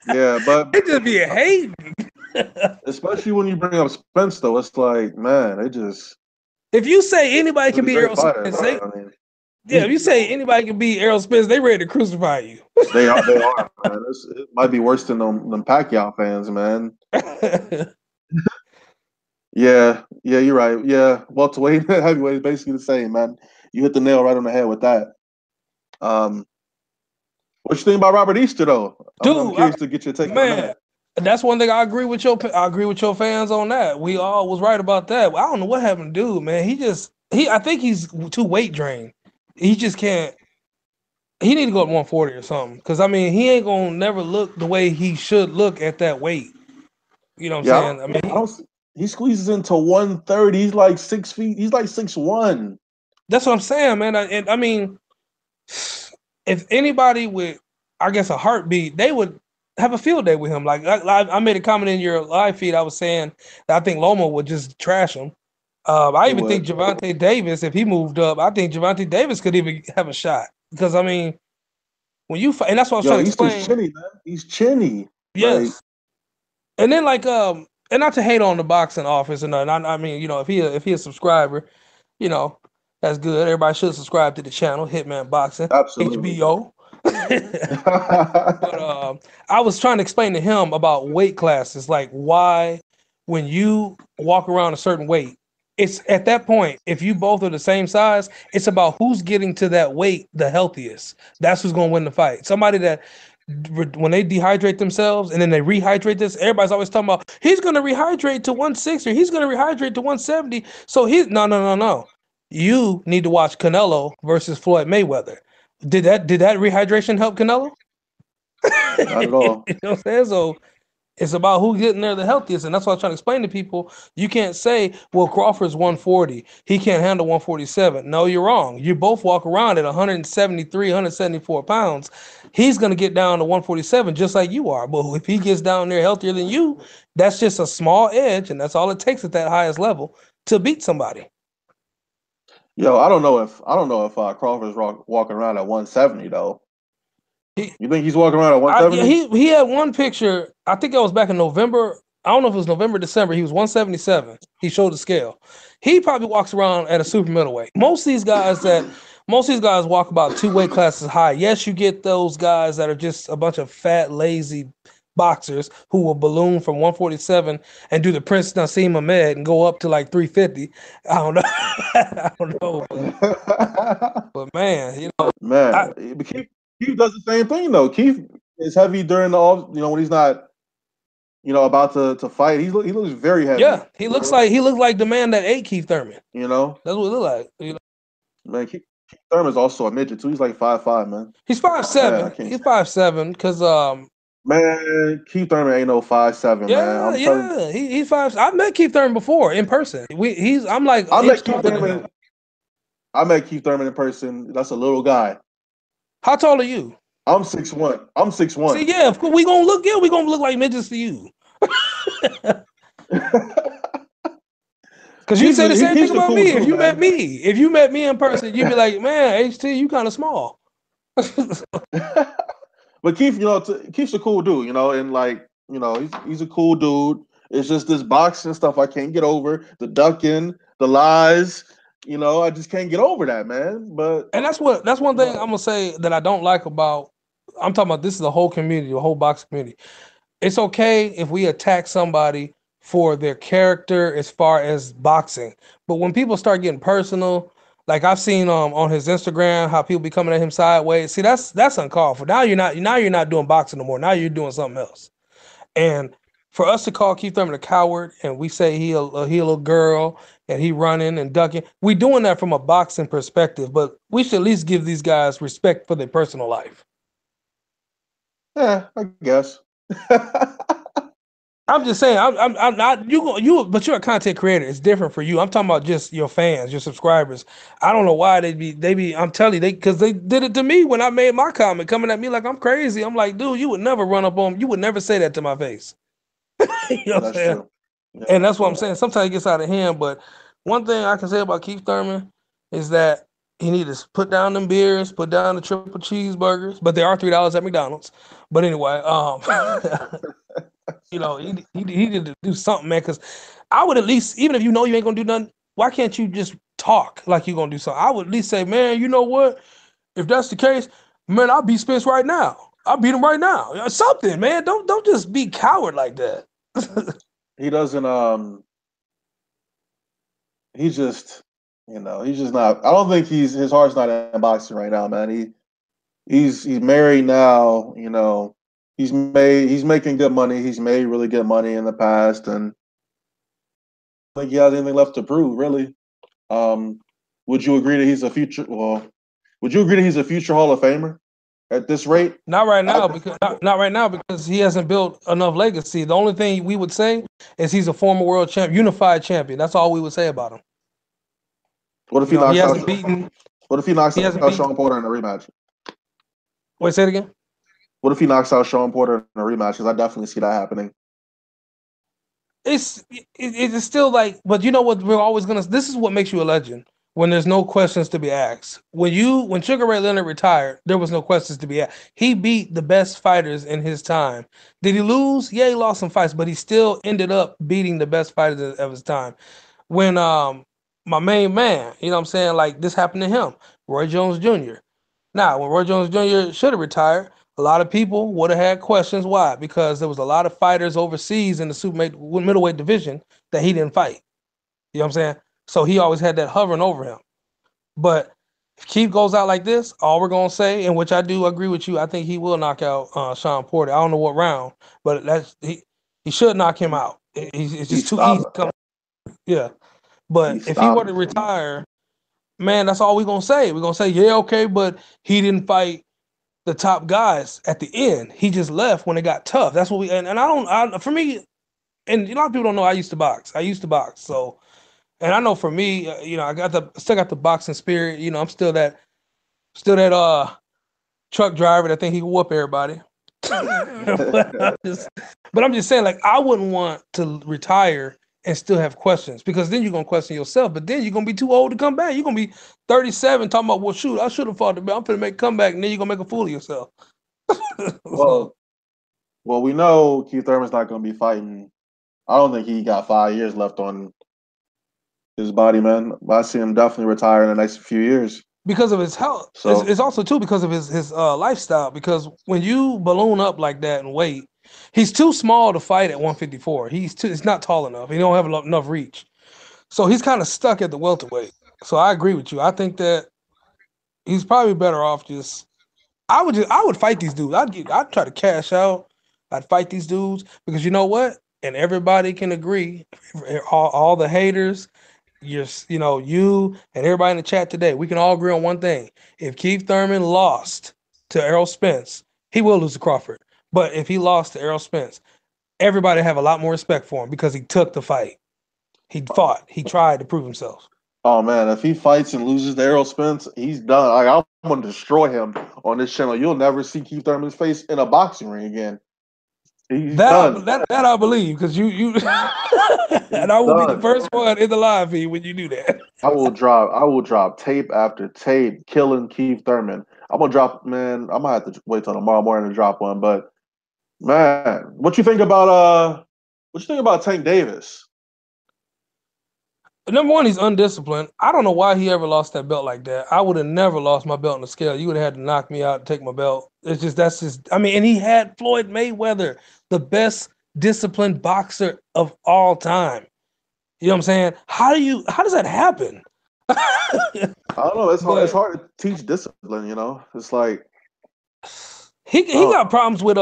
yeah, but They just be hating. especially when you bring up Spence, though, it's like, man, they just If you say anybody he's can a be great Errol fighter, Spence, man. I mean, if you say anybody can be Errol Spence, they ready to crucify you. they are, man. It might be worse than them Pacquiao fans, man. Yeah, yeah, you're right. Yeah, welterweight, heavyweight is basically the same, man. You hit the nail right on the head with that. Um, what you think about Robert Easter, though? I'm Dude, curious to get your take on man, that. that's one thing I agree with your fans on that. We all was right about that. I don't know what happened, dude, man. I think he's too weight drained. He just can't. He need to go up 140 or something. Cause I mean, he ain't gonna never look the way he should look at that weight. You know what I'm Yeah, saying? I mean, I don't. He squeezes into 130. He's like 6 feet. He's like 6'1". that's what I'm saying, man. And I mean, if anybody with, I guess, a heartbeat, they would have a field day with him. Like I made a comment in your live feed. I was saying that I think Loma would just trash him. I He even think would. Javante Davis, if he moved up, I think Javante Davis could even have a shot. Because I mean, when you fight, and that's what I was Yo, trying to Easter's explain. chinny, man. He's chinny. Like, Yes, and then like and not to hate on the boxing office and I mean, you know, if he a subscriber, you know, that's good. Everybody should subscribe to the channel, Hitman Boxing, absolutely. HBO. But I was trying to explain to him about weight classes, like why when you walk around a certain weight, it's at that point, if you both are the same size, it's about who's getting to that weight the healthiest. That's who's going to win the fight. Somebody that when they dehydrate themselves and then they rehydrate this, everybody's always talking about he's going to rehydrate to 160 or he's going to rehydrate to 170. So he's no. You need to watch Canelo versus Floyd Mayweather. Did that rehydration help Canelo? Not at You all. know what I'm saying? So it's about who's getting there the healthiest. And that's what I'm trying to explain to people. You can't say, well, Crawford's 140. He can't handle 147. No, you're wrong. You both walk around at 173, 174 pounds. He's going to get down to 147 just like you are. But if he gets down there healthier than you, that's just a small edge. And that's all it takes at that highest level to beat somebody. Yo, I don't know if Crawford's walking around at 170 though. He, You think he's walking around at Yeah, 170? he had one picture. I think that was back in November. I don't know if it was November, December. He was 177. He showed the scale. He probably walks around at a super middleweight. Most of these guys walk about two weight classes high. Yes, you get those guys that are just a bunch of fat, lazy boxers who will balloon from 147 and do the Prince Nassim Ahmed and go up to like 350. I don't know. I don't know. But man, I, Man, but Keith does the same thing though. Keith is heavy during the off, when he's not, about to fight. He looks very heavy. yeah, he looks like the man that ate Keith Thurman. You know, That's what it look like. man. Thurman's also a midget too. He's like 5'5", man. He's five Man, I seven. can't. He's 5'7" because Man, Keith Thurman ain't no 5'7", man. yeah, I'm telling you. yeah. He's 5. I've met Keith Thurman before in person. I'm like I inch met Keith taller than Thurman. him. I met Keith Thurman in person. That's a little guy. How tall are you? I'm 6'1". I'm 6'1". See, yeah, we gonna look. Yeah, we gonna look like midgets to you. Because you say the He same thing keeps a about cool me. If dude, you met man. me, in person, you'd be like, man, HT, you kind of small. But Keith, Keith's a cool dude, and like, he's a cool dude. It's just this boxing stuff I can't get over. The ducking, the lies, I just can't get over that, man. But And that's one thing I'm gonna say that I don't like about. I'm talking about this is the whole community, the whole boxing community. It's okay if we attack somebody for their character as far as boxing, but when people start getting personal, like I've seen on his Instagram how people be coming at him sideways. See, that's uncalled for. Now you're not doing boxing no more. Now you're doing something else. And for us to call Keith Thurman a coward and we say he a little girl and he running and ducking, we doing that from a boxing perspective, but we should at least give these guys respect for their personal life. yeah, I guess. I'm just saying, I'm not but you're a content creator. It's different for you. I'm talking about just your fans, your subscribers. I don't know why they be. I'm telling you, because they did it to me when I made my comment, coming at me like I'm crazy. I'm like, dude, you would never run up on, you would never say that to my face. You know what I'm That's saying? true. Yeah. And that's what I'm saying. Sometimes it gets out of hand. But one thing I can say about Keith Thurman is that he need to put down them beers, put down the triple cheeseburgers, but they are $3 at McDonald's. But anyway, he need to do something, man. Because I would at least, even if you know you ain't gonna do nothing, why can't you just talk like you're gonna do something? I would at least say, man, you know what? If that's the case, man, I'll beat Spence right now. I'll beat him right now. Something, man. Don't just be coward like that. He doesn't. He's just, he's just not. I don't think his heart's not in boxing right now, man. He's married now. He's making good money. He's made really good money in the past, and I don't think he has anything left to prove, really. Um, would you agree that he's a future? Well, would you agree that he's a future Hall of Famer at this rate? Not right I, now because not right now because he hasn't built enough legacy. The only thing we would say is he's a former world champ, unified champion. That's all we would say about him. what if he He knocks out? hasn't beaten. What if he knocks He hasn't out beaten. Sean Porter in a rematch? Wait, say it again. What if he knocks out Sean Porter in a rematch? Because I definitely see that happening. It's still like, but you know what? We're always gonna. This is what makes you a legend. When there's no questions to be asked. When Sugar Ray Leonard retired, there was no questions to be asked. He beat the best fighters in his time. Did he lose? Yeah, he lost some fights, but he still ended up beating the best fighters of his time. When my main man, you know what I'm saying, like this happened to him, Roy Jones Jr. Now, when Roy Jones Jr. should have retired, a lot of people would have had questions. Why? Because there was a lot of fighters overseas in the middleweight division that he didn't fight. You know what I'm saying? So he always had that hovering over him. But if Keith goes out like this, all we're gonna say, and which I do agree with you, I think he will knock out Sean Porter. I don't know what round, but he should knock him out. It's He just too easy. stopped. Yeah. He But if he were stopped. to retire, man, that's all we're gonna say. We're gonna say, yeah, okay, but he didn't fight the top guys at the end. He just left when it got tough. That's what and for me, and a lot of people don't know I used to box. So, and I know for me, still got the boxing spirit. I'm still that truck driver that think he can whoop everybody. but I'm just saying, like, I wouldn't want to retire and still have questions, because then you're gonna question yourself. But then you're gonna be too old to come back. You're gonna be 37 talking about, well, shoot, I should have fought the belt. I'm gonna make a comeback, and then you're gonna make a fool of yourself. So, well, well, we know Keith Thurman's not going to be fighting. I don't think he got 5 years left on his body, man. But I see him definitely retire in the next few years. because of his health, So it's also too because of his lifestyle. Because when you balloon up like that in weight, he's too small to fight at 154. He's not tall enough. He don't have enough reach. So he's kind of stuck at the welterweight. So I agree with you. I think that he's probably better off just. I would fight these dudes. I'd try to cash out. I'd fight these dudes because you know what? And everybody can agree. All the haters, you and everybody in the chat today, we can all agree on one thing. If Keith Thurman lost to Errol Spence, he will lose to Crawford. But if he lost to Errol Spence, everybody have a lot more respect for him because he took the fight. He fought. He tried to prove himself. Oh man, if he fights and loses to Errol Spence, he's done. I'm gonna destroy him on this channel. You'll never see Keith Thurman's face in a boxing ring again. He's done. That I believe, because you and I will be the first one in the live feed when you do that. I will drop tape after tape killing Keith Thurman. I'm gonna drop, man. I might have to wait till tomorrow morning to drop one. But man, what you think about Tank Davis? Number one, he's undisciplined. I don't know why he ever lost that belt like that. I would have never lost my belt on the scale. You would have had to knock me out and take my belt. And he had Floyd Mayweather, the best disciplined boxer of all time. You know what I'm saying? How does that happen? I don't know. It's hard to teach discipline, It's like he got problems with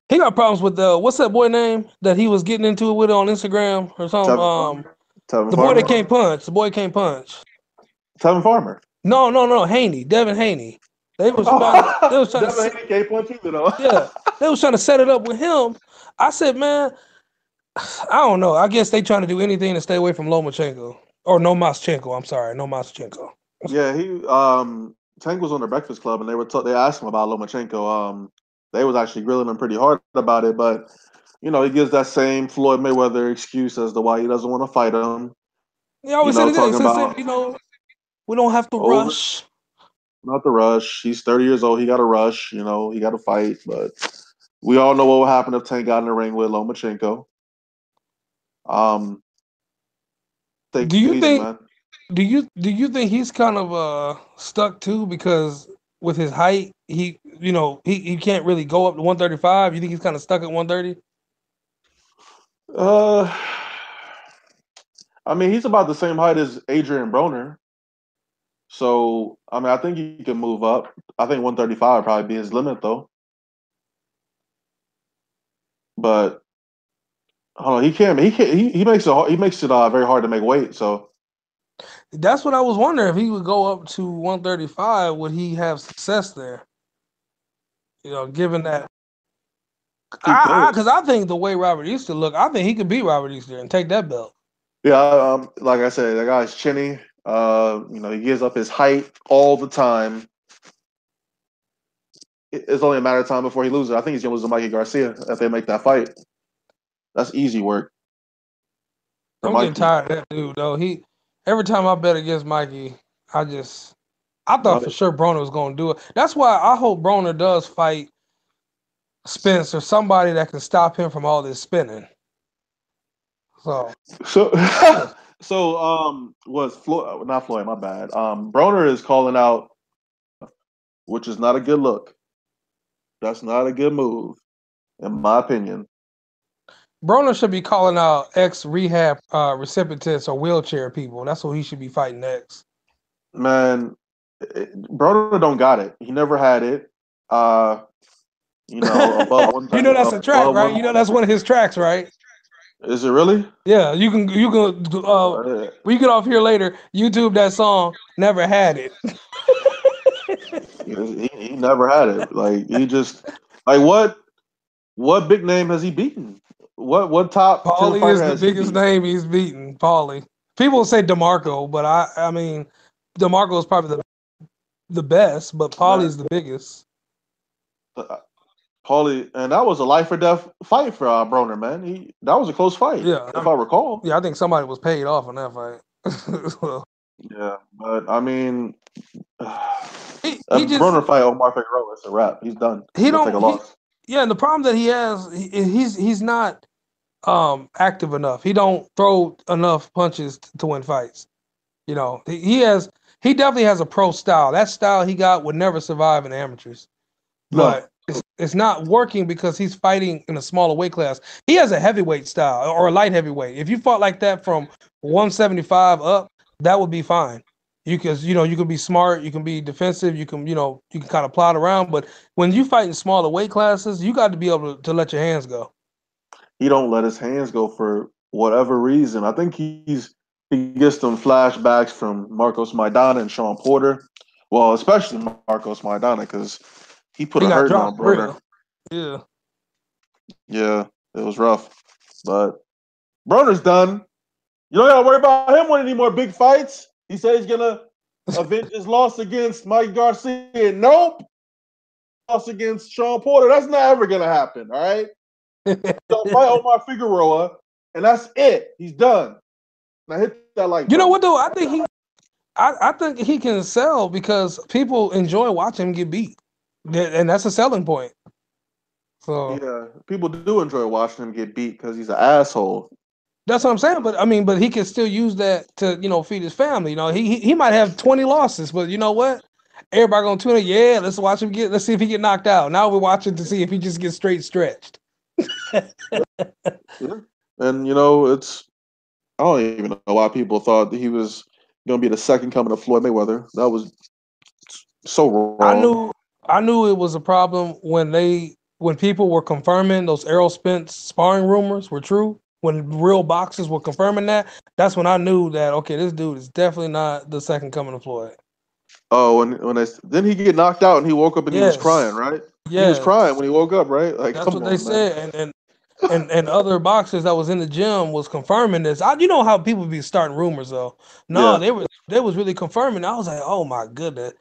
what's that boy name that he was getting into it with on Instagram or something? Tevin the Farmer? boy that can't punch. The boy can't punch. Tevin Farmer. No, Haney, Devin Haney. They was trying Devin Haney can't punch either, though. Yeah, they was trying to set it up with him. I said, man, I don't know. I guess they trying to do anything to stay away from Lomachenko or Nomaschenko. I'm sorry, Nomaschenko. Yeah, Tank was on the Breakfast Club, and they asked him about Lomachenko. They was actually grilling him pretty hard about it, but he gives that same Floyd Mayweather excuse as to why he doesn't want to fight him. He always said we don't have to rush. Not the rush. He's 30 years old. He got to rush. He got to fight. But we all know what would happen if Tank got in the ring with Lomachenko. Do you think he's kind of stuck too, because with his height, he can't really go up to 135? You think he's kind of stuck at 130? I mean, he's about the same height as Adrian Broner. So, I mean, I think he can move up. I think 135 would probably be his limit, though. But he can't. He makes it very hard to make weight. So that's what I was wondering. If he would go up to 135, would he have success there? Given that. Because I think the way Robert Easter look, I think he could beat Robert Easter and take that belt. Yeah, like I said, that guy's chinny. He gives up his height all the time. It's only a matter of time before he loses. I think he's gonna lose to Mikey Garcia if they make that fight. That's easy work. I'm getting tired of that dude, though. Every time I bet against Mikey, I thought for sure Broner was gonna do it. That's why I hope Broner does fight Spence or somebody that can stop him from all this spinning. Was Floyd, not Floyd, my bad. Broner is calling out, which is not a good look. That's not a good move, in my opinion. Broner should be calling out ex-rehab recipients or wheelchair people. That's what he should be fighting next. Man, Broner don't got it. He never had it. Above one. That's a track, right? That's one of his tracks, right? Is it really? Yeah, you can. We get off here later. YouTube that song. Never had it. he never had it. Like he just what big name has he beaten? What top? Paulie is the biggest name he's beaten. Paulie. People say DeMarco, but I mean, DeMarco is probably the best, but Paulie is the biggest. Paulie, and that was a life or death fight for Broner, man. That was a close fight, if I recall. Yeah, I think somebody was paid off on that fight. Yeah, but I mean, Broner fight Omar Figueroa, it's a wrap. He's done. He don't take a loss. And the problem that he has, he's not active enough. He don't throw enough punches to win fights. He definitely has a pro style. That style he got would never survive in amateurs. But it's not working because he's fighting in a smaller weight class. He has a heavyweight style or a light heavyweight. If you fought like that from 175 up, that would be fine. You can be smart, you can be defensive, you can kind of plot around. But when you fight in smaller weight classes, you got to be able to let your hands go. He don't let his hands go for whatever reason. I think he's He gets them flashbacks from Marcos Maidana and Sean Porter. Well, especially Marcos Maidana because he put He a got hurting dropped on for Broner. real. Yeah. Yeah, it was rough. But Broner's done. You don't got to worry about him winning any more big fights. He said he's going to avenge his loss against Mike Garcia. Nope. Loss against Sean Porter. That's not ever going to happen. All right. Don't fight Omar Figueroa, and that's it. He's done. Now hit that like You know button. what though? I think he can sell because people enjoy watching him get beat, and that's a selling point. So Yeah, people do enjoy watching him get beat because he's an asshole. that's what I'm saying. But I mean, but he can still use that to feed his family. He might have 20 losses, but you know what? Everybody gonna tune in. Yeah, let's watch him get. Let's see if he get knocked out. Now we're watching to see if he just gets straight stretched. Yeah. And it's I don't even know why people thought that he was gonna be the second coming of Floyd Mayweather. That was so I wrong. knew I knew it was a problem when people were confirming those Errol Spence sparring rumors were true. When real boxers were confirming that, that's when I knew that okay, this dude is definitely not the second coming of Floyd. Oh, when then he get knocked out and he woke up and he was crying, Yes, right? He was crying yes, when he woke up, right? Like, that's come what they on, man. said, and other boxers that was in the gym was confirming this. You know how people be starting rumors though. No, Yeah, they was really confirming. I was like, oh my goodness.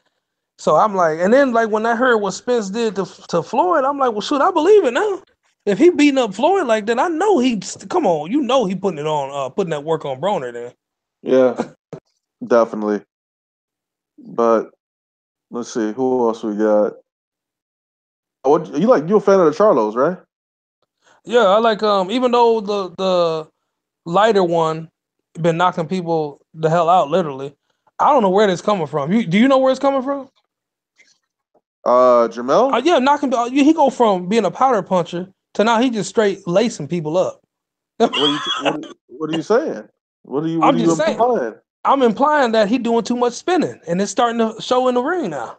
So I'm like, and then like when I heard what Spence did to Floyd, I'm like, well, shoot, I believe it now. If he beating up Floyd like that, I know he come on, he putting it on, putting that work on Broner. Then yeah, definitely. But let's see, who else we got? What you a fan of the Charlos, right? yeah, I like even though the lighter one been knocking people the hell out, literally. I don't know where this coming from. Do you know where it's coming from? Jamel? Yeah, knocking. He go from being a powder puncher to now he just straight lacing people up. What are you saying? What I'm are you just saying. implying? I'm implying that he doing too much spinning, and it's starting to show in the ring now.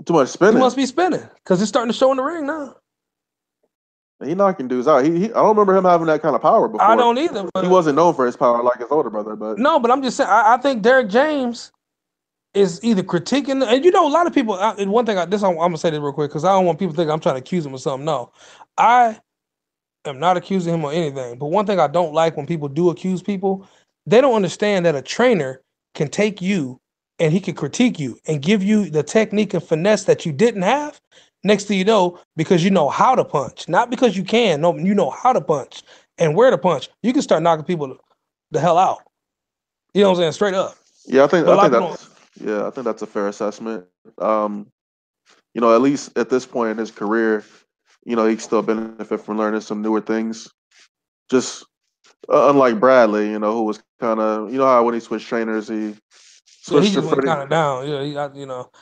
Too much He spinning. must be spinning because it's starting to show in the ring now. He knocking dudes out. I don't remember him having that kind of power I before. don't either, He but wasn't known for his power like his older brother, but no, but I'm just saying. I think Derek James is either critiquing, and a lot of people. And one thing, I'm gonna say this real quick because I don't want people to think I'm trying to accuse him of something. No, I am not accusing him of anything. But one thing I don't like when people do accuse people, they don't understand that a trainer can take you and he can critique you and give you the technique and finesse that you didn't have. Next thing you know, because you know how to punch, not because you can. No, you know how to punch and where to punch. You can start knocking people the hell out. You know what I'm saying? Straight up. yeah, But a lot of people don't. I think that's a fair assessment. At least at this point in his career, he can still benefit from learning some newer things. Just unlike Bradley, who was kind of, how when he switched trainers, he Yeah, he switched to just went Freddie. kind of down. Yeah,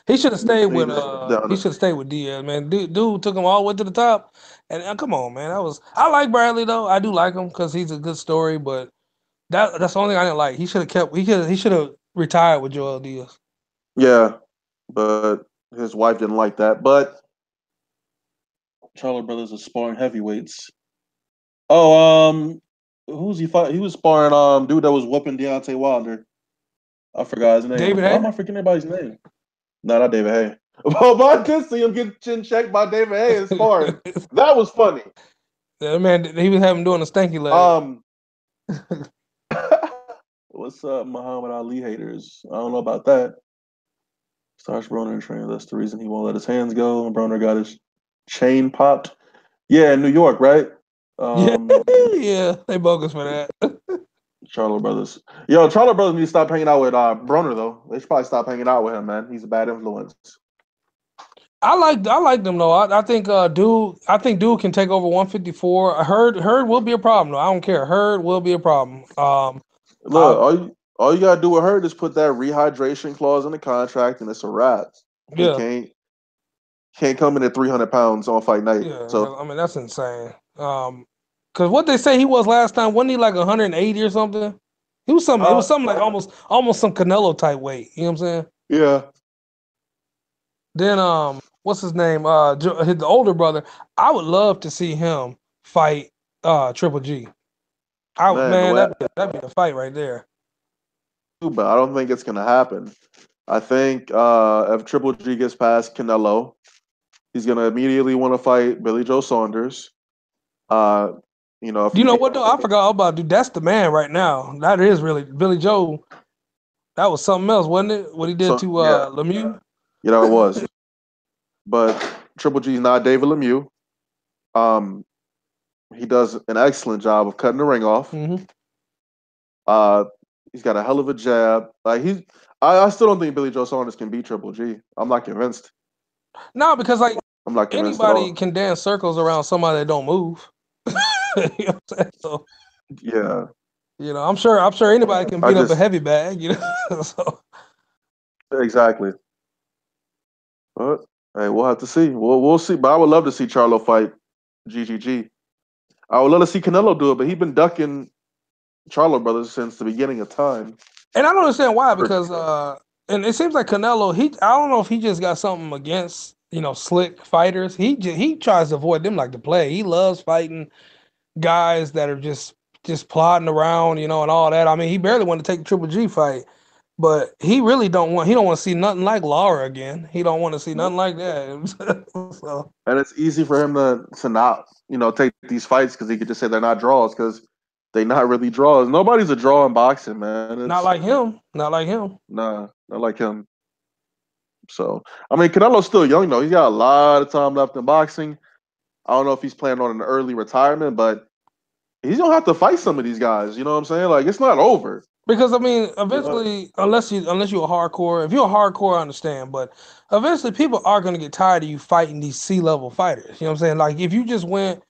he should have stayed He with just down he it. should have stayed with Diaz, man. Dude took him all the way to the top, and come on, man, I like Bradley though. I do like him because he's a good story, but that's the only thing I didn't like. He should have kept. He should have retired with Joel Diaz. Yeah, but his wife didn't like that. But Charlo brothers are sparring heavyweights. Oh, who's he fight? He was sparring dude that was whooping Deontay Wilder. I forgot his name. David Why am Hay. I forgetting everybody's name? No, not David Hay. But I did see him get chin checked by David Hay in sparring. That was funny. That man, he was having doing a stanky leg. Um, what's up, Muhammad Ali haters? I don't know about that. Starts Broner in training. That's the reason he won't let his hands go. And Broner got his chain popped. Yeah, in New York, right? Yeah, Um, yeah, they bogus for that. Charlo brothers. Yo, Charlo brothers need to stop hanging out with Broner though. They should probably stop hanging out with him, man. He's a bad influence. I like them though. I think dude can take over 154. Herd will be a problem though. I don't care. Herd will be a problem. Look, I all you gotta do with her is put that rehydration clause in the contract, and it's a wrap. He Yeah, can't come in at 300 pounds on fight night. yeah. So I mean that's insane. Because what they say he was last time, wasn't he like 180 or something? He was something. It was uh, something like almost some Canelo type weight. You know what I'm saying? yeah, Then what's his name? His older brother. I would love to see him fight Triple G. Man, the way that'd be a fight right there. but I don't think it's gonna happen. I think if Triple G gets past Canelo, he's gonna immediately want to fight Billy Joe Saunders. Uh, if You he know beat, what though? I forgot all about, dude. That's the man right now. That is really Billy Joe. That was something else, wasn't it? What he did so to yeah, Lemieux. it was. But Triple G's not David Lemieux. Um, he does an excellent job of cutting the ring off. Mm-hmm. Uh, he's got a hell of a jab. I still don't think Billy Joe Saunders can beat Triple G. I'm not convinced. No, because like I'm not convinced at anybody all. can dance circles around somebody that don't move. You know what I'm saying? So, Yeah, I'm sure anybody can I beat up a just heavy bag. So exactly. But hey, we'll have to see. We'll see. But I would love to see Charlo fight GGG. I would love to see Canelo do it, but he's been ducking Charlo brothers since the beginning of time. and I don't understand why, because and it seems like Canelo, I don't know if he just got something against slick fighters. He tries to avoid them like the plague. He loves fighting guys that are just plodding around, and all that. I mean, he barely wanted to take the Triple G fight, but he really he don't want to see nothing like Lara again. He don't want to see nothing Nope. like that. So, And it's easy for him to not take these fights because he could just say they're not draws because they not really draws. Nobody's a draw in boxing, man. not It's like him. Not like him. nah, not like him. So I mean, Canelo's still young though. He's got a lot of time left in boxing. I don't know if he's planning on an early retirement, but he's gonna have to fight some of these guys. You know what I'm saying? Like it's not over. Because I mean, You know? eventually, unless you're a hardcore, if you're a hardcore, I understand. But eventually, people are gonna get tired of you fighting these C-level fighters. You know what I'm saying? Like if you just went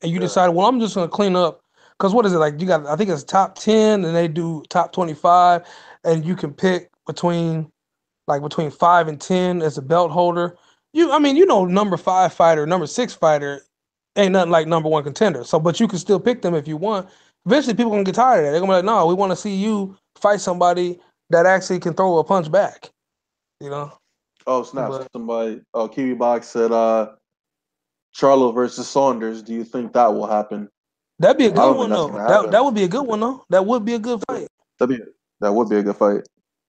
and you Yeah. decided, well, I'm just gonna clean up. Because what is it like? You got, I think it's top 10, and they do top 25, and you can pick between 5 and 10 as a belt holder. I mean, number 5 fighter, number 6 fighter ain't nothing like number 1 contender. So, but you can still pick them if you want. Eventually, people gonna get tired of that. They're gonna be like, no, we want to see you fight somebody that actually can throw a punch back. You know. Oh snap! But Somebody, Kiwi Box said, Charlo versus Saunders. Do you think that will happen? that'd be a I good don't think one that's though. gonna That happen. would be a good one though. That would be a good fight. That'd be that would be a good fight.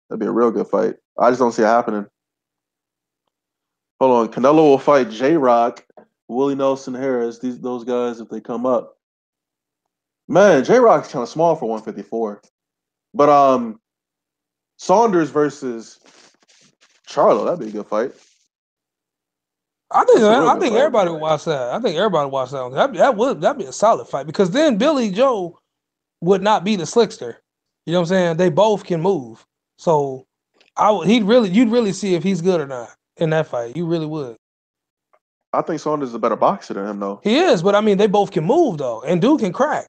That'd be a real good fight. I just don't see it happening. Hold on, Canelo will fight J Rock, Willie Nelson Harris. Those guys if they come up. Man, J Rock's kind of small for 154. But Saunders versus Charlo, that'd be a good fight. That's a real I good think fight. everybody would watch that. I think everybody would watch that. That'd be a solid fight because then Billy Joe would not be the slickster. You know what I'm saying? They both can move. So you'd really see if he's good or not in that fight. You really would. I think Saunders is a better boxer than him, though. He is, but I mean, they both can move though, and dude can crack.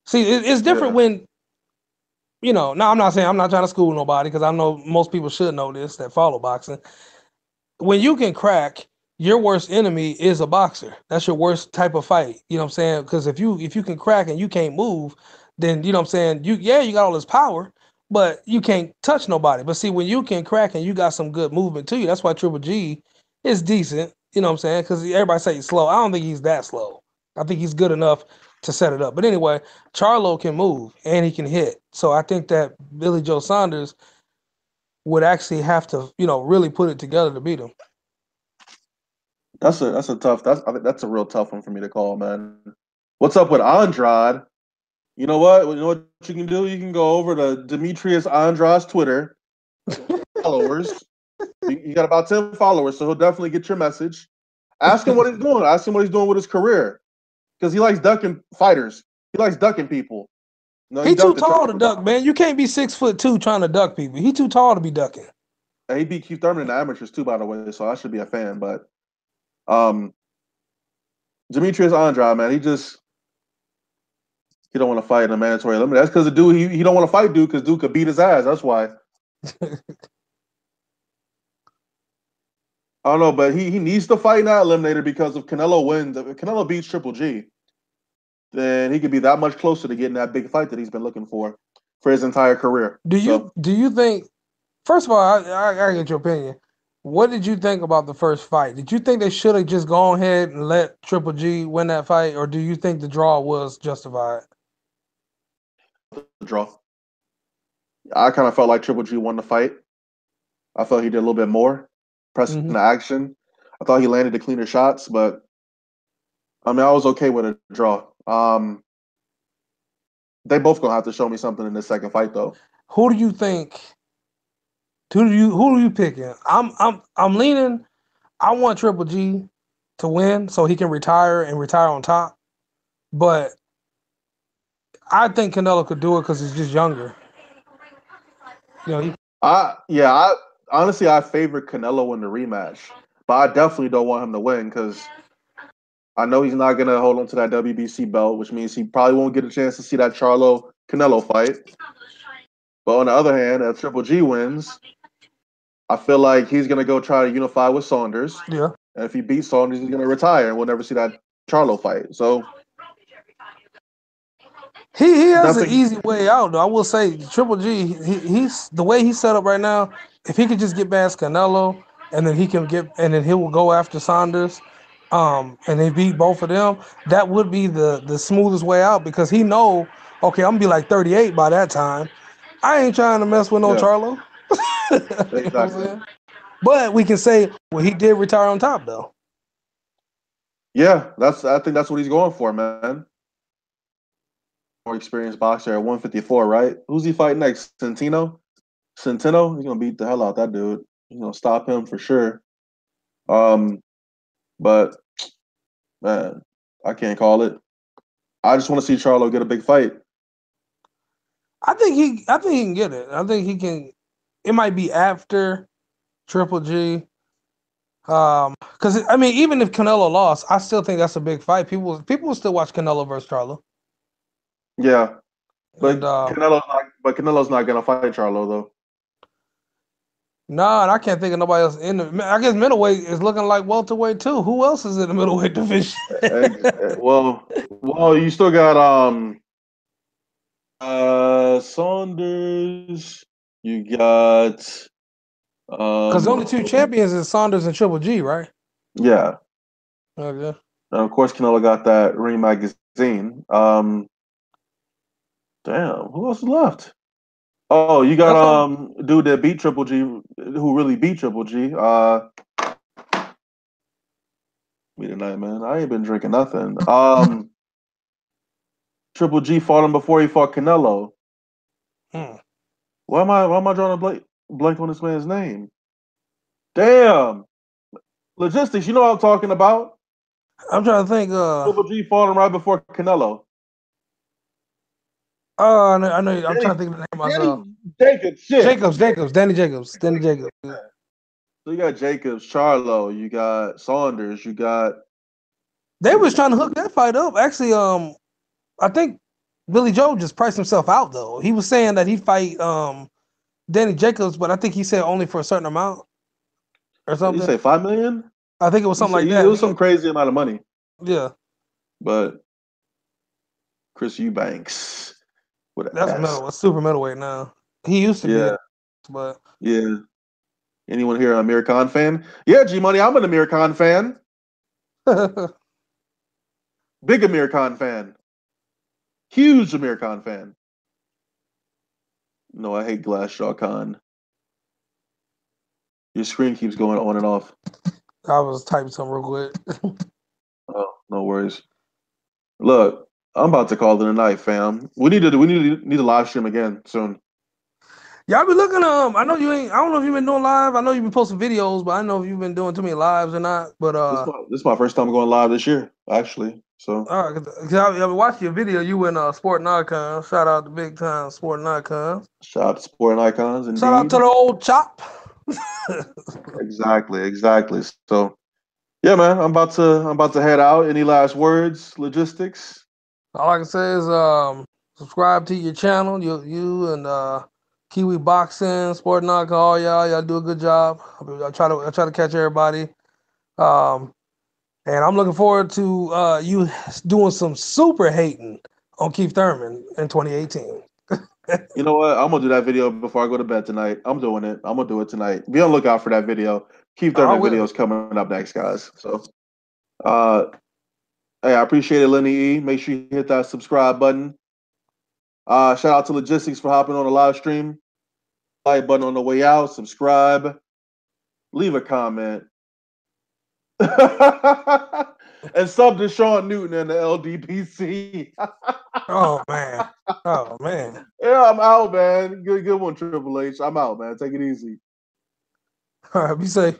See, it's different Yeah, when Now, I'm not saying I'm not trying to school nobody because I know most people should know this that follow boxing. When you can crack, your worst enemy is a boxer. That's your worst type of fight. You know what I'm saying? Because if you can crack and you can't move, then you know what I'm saying. You got all this power, but you can't touch nobody. But see, when you can crack and you got some good movement to you, that's why Triple G is decent. You know what I'm saying? Because everybody say he's slow. I don't think he's that slow. I think he's good enough to set it up. But anyway, Charlo can move and he can hit. So I think that Billy Joe Saunders would actually have to, really put it together to beat him. that's a tough. I think that's a real tough one for me to call, man. What's up with Andrade? You know what? You know what you can do? You can go over to Demetrius Andrade's Twitter followers. You got about 10 followers, so he'll definitely get your message. Ask him what he's doing. Ask him what he's doing with his career. Because he likes ducking fighters. He likes ducking people. No, he He too ducked the tall to duck, man. You can't be 6'2" trying to duck people. He too tall to be ducking. he beat Keith Thurman in the amateurs too, by the way, so I should be a fan. But um Demetrius Andrade, man, he don't want to fight in a mandatory limit. That's because the dude he don't want to fight dude because dude could beat his ass. That's why. I don't know, but he needs to fight in that eliminator because if Canelo wins, if Canelo beats Triple G, then he could be that much closer to getting that big fight that he's been looking for his entire career. Do you think? First of all, I get your opinion. What did you think about the first fight? Did you think they should have just gone ahead and let Triple G win that fight, or do you think the draw was justified? the draw. I kind of felt like Triple G won the fight. I felt he did a little bit more pressing the action. I thought he landed the cleaner shots, but I mean, I was okay with a draw. They both gonna have to show me something in this second fight, though. Who do you think? Who are you picking? I'm leaning. I want Triple G to win so he can retire and retire on top. But I think Canelo could do it because he's just younger. You know, I honestly I favor Canelo in the rematch, but I definitely don't want him to win because I know he's not gonna hold on to that WBC belt, which means he probably won't get a chance to see that Charlo Canelo fight. But on the other hand, if Triple G wins, I feel like he's gonna go try to unify with Saunders. yeah. And if he beats Saunders, he's gonna retire and we'll never see that Charlo fight. So He has an nothing. easy way out though. I will say Triple G, he's the way he's set up right now. If he could just get past Canelo and then he will go after Saunders, and they beat both of them, that would be the smoothest way out because he know, okay, I'm gonna be like 38 by that time. I ain't trying to mess with no Yeah, Charlo. You know what I'm exactly. saying? But we can say, well, he did retire on top though. Yeah, I think that's what he's going for, man. More experienced boxer at 154, right? Who's he fighting next? Centeno? He's gonna beat the hell out of that dude. He's gonna stop him for sure. But man, I can't call it. I just want to see Charlo get a big fight. I think he can get it. I think he can. It might be after Triple G. Because I mean, even if Canelo lost, I still think that's a big fight. People will still watch Canelo versus Charlo. Yeah, And Canelo's not gonna fight Charlo though. nah, and I can't think of nobody else in the. I guess middleweight is looking like welterweight too. Who else is in the middleweight division? Well, you still got Saunders. You got Because the only two champions is Saunders and Triple G, right? yeah. Okay. And of course, Canelo got that Ring magazine. Damn, who else is left? Oh, you got That's all. dude that beat Triple G, who really beat Triple G. Me tonight, man. I ain't been drinking nothing. Triple G fought him before he fought Canelo. Hmm. Why am I drawing a blank on this man's name? Damn. Logistics, you know what I'm talking about. I'm trying to think. Triple G fought him right before Canelo. I know. I'm trying to think of the name myself. Danny Jacobs, shit. Danny Jacobs. Yeah. So you got Jacobs, Charlo, you got Saunders, you got They was trying to hook that fight up. Actually, I think Billy Joe just priced himself out though. He was saying that he'd fight Danny Jacobs, but I think he said only for a certain amount or what you something. say, 5 million? I think it was You something said like it was that. some crazy amount of money. Yeah, But Chris Eubanks with an that's S. a super middleweight now. He used to be, Yeah, but yeah. Anyone here an Amir Khan fan? Yeah, G Money, I'm an Amir Khan fan. Big Amir Khan fan. Huge Amir Khan fan. No, I hate Glassjaw Khan. Your screen keeps going on and off. I was typing something real quick. Oh, no worries. Look, I'm about to call it a night, fam. We need to live stream again soon. Y'all be looking I know you ain't. I don't know if you've been doing live. I know you've been posting videos, but I don't know if you've been doing too many lives or not. But This is my first time going live this year, actually. So cause I been watching your video. You in Sporting Icons. Shout out to big time Sporting Icons. shout out to Sporting Icons, Shout out to indeed. the old chop. Exactly. So yeah, man, I'm about to head out. Any last words? Logistics? All I can say is subscribe to your channel. You and Kiwi Boxing, Sporting Icons, all y'all do a good job. I try to catch everybody. Um, and I'm looking forward to you doing some super hating on Keith Thurman in 2018. You know what? I'm gonna do that video before I go to bed tonight. I'm doing it. I'm gonna do it tonight. Be on the lookout for that video. Keith I Thurman will. videos coming up next, guys. So uh hey, I appreciate it, Lenny E. Make sure you hit that subscribe button. Shout out to Logistics for hopping on the live stream. Like button on the way out. Subscribe. Leave a comment. And sub to Sean Newton and the LDPC. Oh man. Oh man. Yeah, I'm out, man. Good one, Triple H. I'm out, man. Take it easy. All right, be safe.